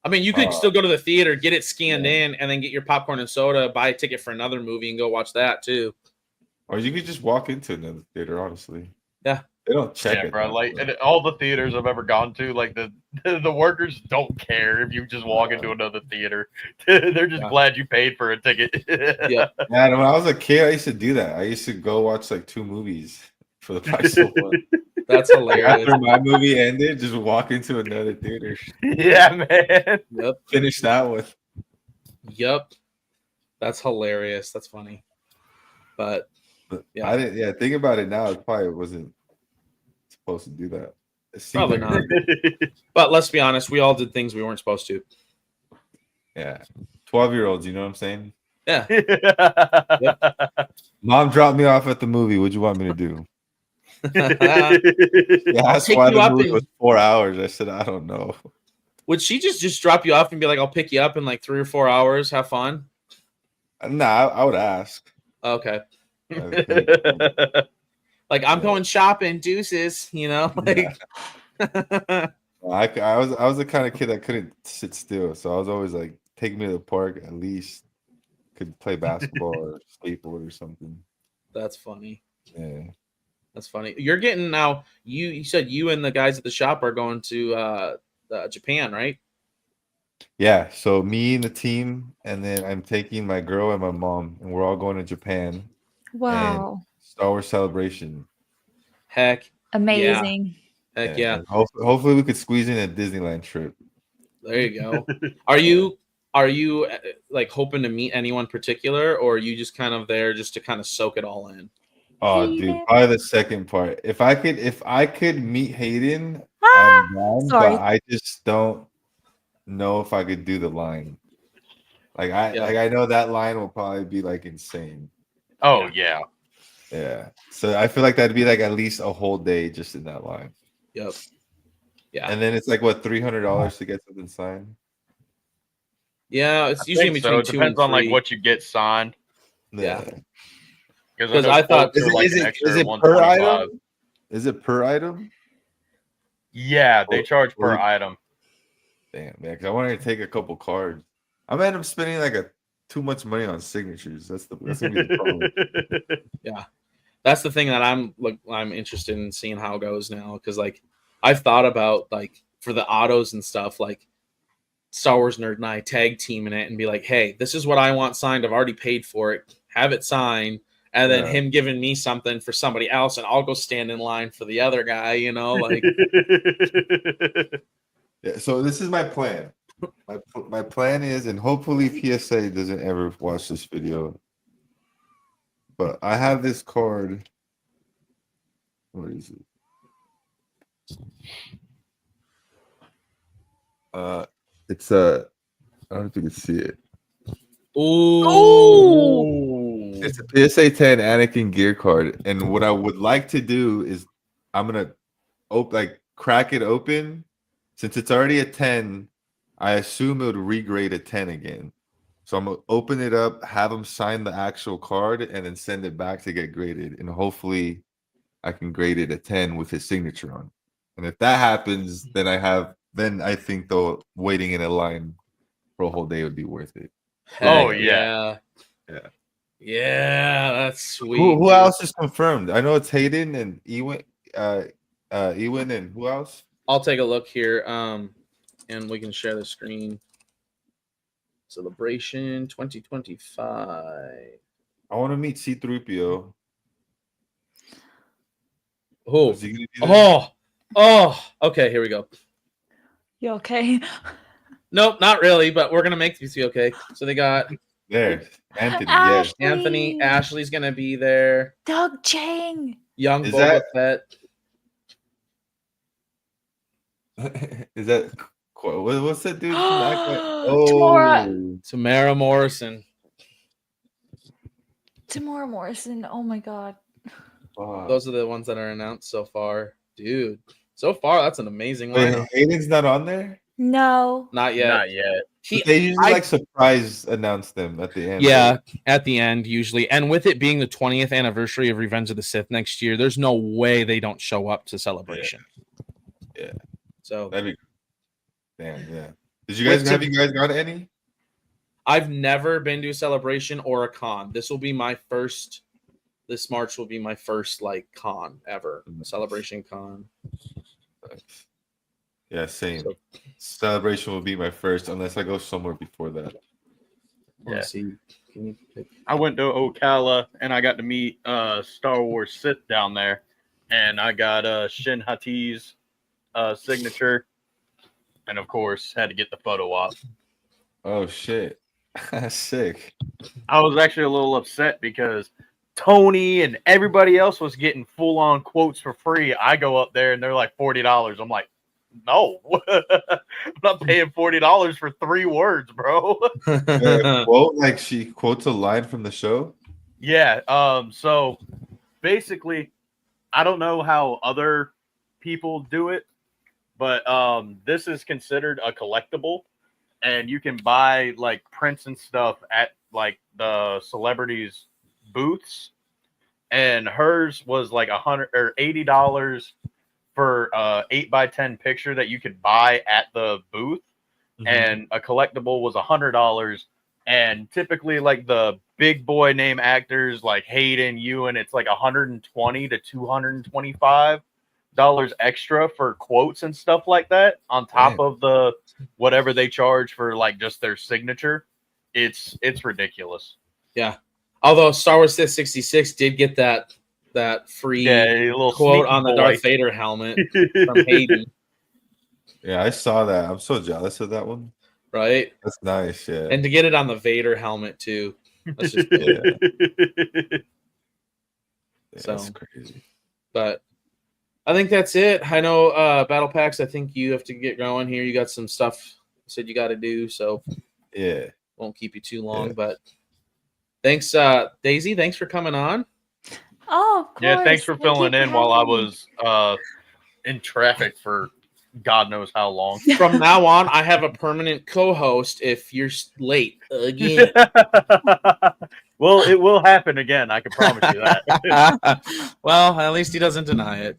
I mean, you could still go to the theater, get it scanned in, and then get your popcorn and soda, buy a ticket for another movie, and go watch that too. Or you could just walk into another theater, honestly. Yeah. They don't check it. Bro. Like all the theaters I've ever gone to, like the workers don't care if you just walk into another theater. They're just glad you paid for a ticket. Yeah. Man, when I was a kid, I used to do that. I used to go watch like 2 movies for the price of one. That's hilarious. After my movie ended, just walk into another theater. Yeah, man. Yep. Finish that one. Yep. That's hilarious. That's funny. But yeah, I didn't. Yeah, think about it now. It probably wasn't supposed to do that. Probably not. But let's be honest, we all did things we weren't supposed to. Yeah. 12-year-olds, you know what I'm saying? Yeah. Yep. Mom dropped me off at the movie. What'd you want me to do? That's why the movie was 4 hours. I said, I don't know. Would she just drop you off and be like, I'll pick you up in like 3 or 4 hours, have fun? Nah, I would ask. Okay. Like, I'm going shopping, deuces, like I was the kind of kid that couldn't sit still, so I was always like, take me to the park, at least could play basketball or skateboard or something. That's funny. Yeah, that's funny. You're getting now. You said you and the guys at the shop are going to Japan, right? Yeah, so me and the team, and then I'm taking my girl and my mom, and we're all going to Japan and Wow. Star Wars Celebration. Heck, Amazing. heck yeah. And hopefully we could squeeze in a Disneyland trip. There you go. Are you like hoping to meet anyone particular, or are you just kind of there just to kind of soak it all in? Oh, dude, Hayden. probably the second part. If I could meet Hayden, Ah, I'm down, sorry. but I just don't know if I could do the line. Yeah. I know that line will probably be like insane. Oh yeah. Yeah. So I feel like that'd be like at least a whole day just in that line. Yep. Yeah. And then it's like what, $300 to get something signed? Yeah, it's usually in So between it 2 depends and on like 3. what you get signed. Yeah. Because I thought- Is like it- an is extra it per 125. item? Is it per item? Yeah, they charge per Or- item. Damn, man, because I wanted to take a couple cards. I might end up spending like too much money on signatures. That's gonna be the problem. That's the thing that I'm interested in seeing how it goes now, because like I've thought about like for the autos and stuff, like Star Wars Nerd and I tag teaming it and be like, hey, this is what I want signed. I've already paid for it. Have it signed. And then Yeah. him giving me something for somebody else, and I'll go stand in line for the other guy, like Yeah, so this is my plan. My plan is, and hopefully PSA doesn't ever watch this video, but I have this card. What is it? It's I don't know if you can see it. ooh. It's a PSA 10 Anakin gear card, and what I would like to do is I'm gonna crack it open. Since it's already a 10, I assume it would regrade a 10 again. So I'm gonna open it up, have them sign the actual card, and then send it back to get graded. And hopefully I can grade it a 10 with his signature on. And if that happens, then I think though waiting in a line for a whole day would be worth it. Oh, Heck yeah. Yeah. Yeah, that's sweet. Who dude. else is confirmed? I know it's Hayden and Ewan, Ewan, and who else? I'll take a look here, and we can share the screen. Celebration 2025. I want to meet C-3PO. Oh, Is he gonna be there? oh. Okay, here we go. You okay? Nope, not really, but we're gonna make these be okay. So they got There, Anthony. Yes. Anthony. Ashley's gonna be there. Doug Chang. Young Is Boba that- Fett. Is that what's that dude? Tamora. Tamara Morrison. Tamora Morrison. Oh my god. Fuck. Those are the ones that are announced so far, dude. So far, that's an amazing Wait, lineup. Hayden's not on there. No. Not yet. Not yet. They usually I- surprise announce them at the end. Yeah, right? at the end usually, and with it being the 20th anniversary of Revenge of the Sith next year, there's no way they don't show up to Celebration. Yeah. So That'd be. Damn. Yeah. Have you guys got any? I've never been to a Celebration or a con. This will be my first. This March will be my first like con ever. A Celebration con. Yeah, same. So- Celebration will be my first, unless I go somewhere before that. Wanna Yeah. see? Can you pick- I went to Ocala and I got to meet Star Wars Sith down there, and I got Shin Hati's signature, and of course had to get the photo op. Oh shit! Sick. I was actually a little upset because Tony and everybody else was getting full on quotes for free. I go up there and they're like $40. I'm like, no, I'm not paying $40 for 3 words, bro. Quote, like she quotes a line from the show. Yeah. So basically, I don't know how other people do it, but this is considered a collectible, and you can buy like prints and stuff at like the celebrities' booths. And hers was like $100 or $80 for 8x10 picture that you could buy at the booth, and a collectible was $100. And typically, like the big boy name actors like Hayden, Ewan, it's like 120 to 225 extra for quotes and stuff like that on top Damn. of the whatever they charge for like just their signature. It's ridiculous. Yeah. Although Star Wars 666 did get that free Yeah, a little quote sneaky on the boy. Darth Vader helmet from Hayden, Yeah, I saw that. I'm so jealous of that one. right? That's nice. Yeah. And to get it on the Vader helmet too. That's just Yeah. So- That's crazy. But I think that's it. I know Battle Packs, I think you have to get going here. You got some stuff you said you got to do, so Yeah. won't keep you too long. Yeah. But thanks, Daisy. Thanks for coming on. Oh, of course. Yeah, thanks for Thank you filling for in while I having me. was in traffic for God knows how long. From now on, I have a permanent co-host if you're late again. Well, it will happen again. I can promise you that. Well, at least he doesn't deny it.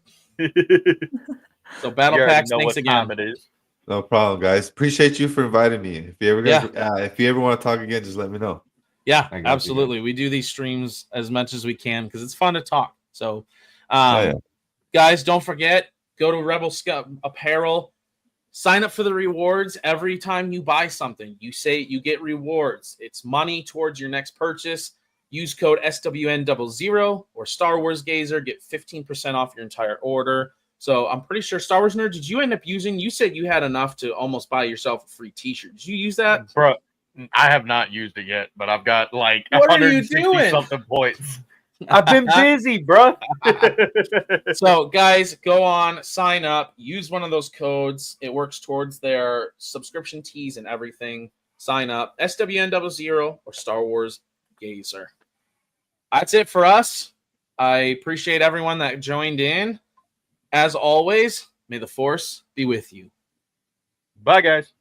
So Battle You already Packs, know thanks what again. time it is. No problem, guys. Appreciate you for inviting me. If you ever if you ever want to talk again, just let me know. Yeah, I got you. absolutely. We do these streams as much as we can because it's fun to talk. So, Yeah. guys, don't forget, go to Rebel Scout Apparel. Sign up for the rewards every time you buy something. You say you get rewards. It's money towards your next purchase. Use code SWN00 or Star Wars Gazer. Get 15% off your entire order. So I'm pretty sure Star Wars Nerd, did you end up using? You said you had enough to almost buy yourself a free T-shirt. Did you use that? Bro, I have not used it yet, but I've got like What are you 160 doing? something points. I've been busy, bro. So, guys, go on, sign up, use one of those codes. It works towards their subscription tees and everything. Sign up, SWN00 or Star Wars Gazer. That's it for us. I appreciate everyone that joined in. As always, may the Force be with you. Bye, guys.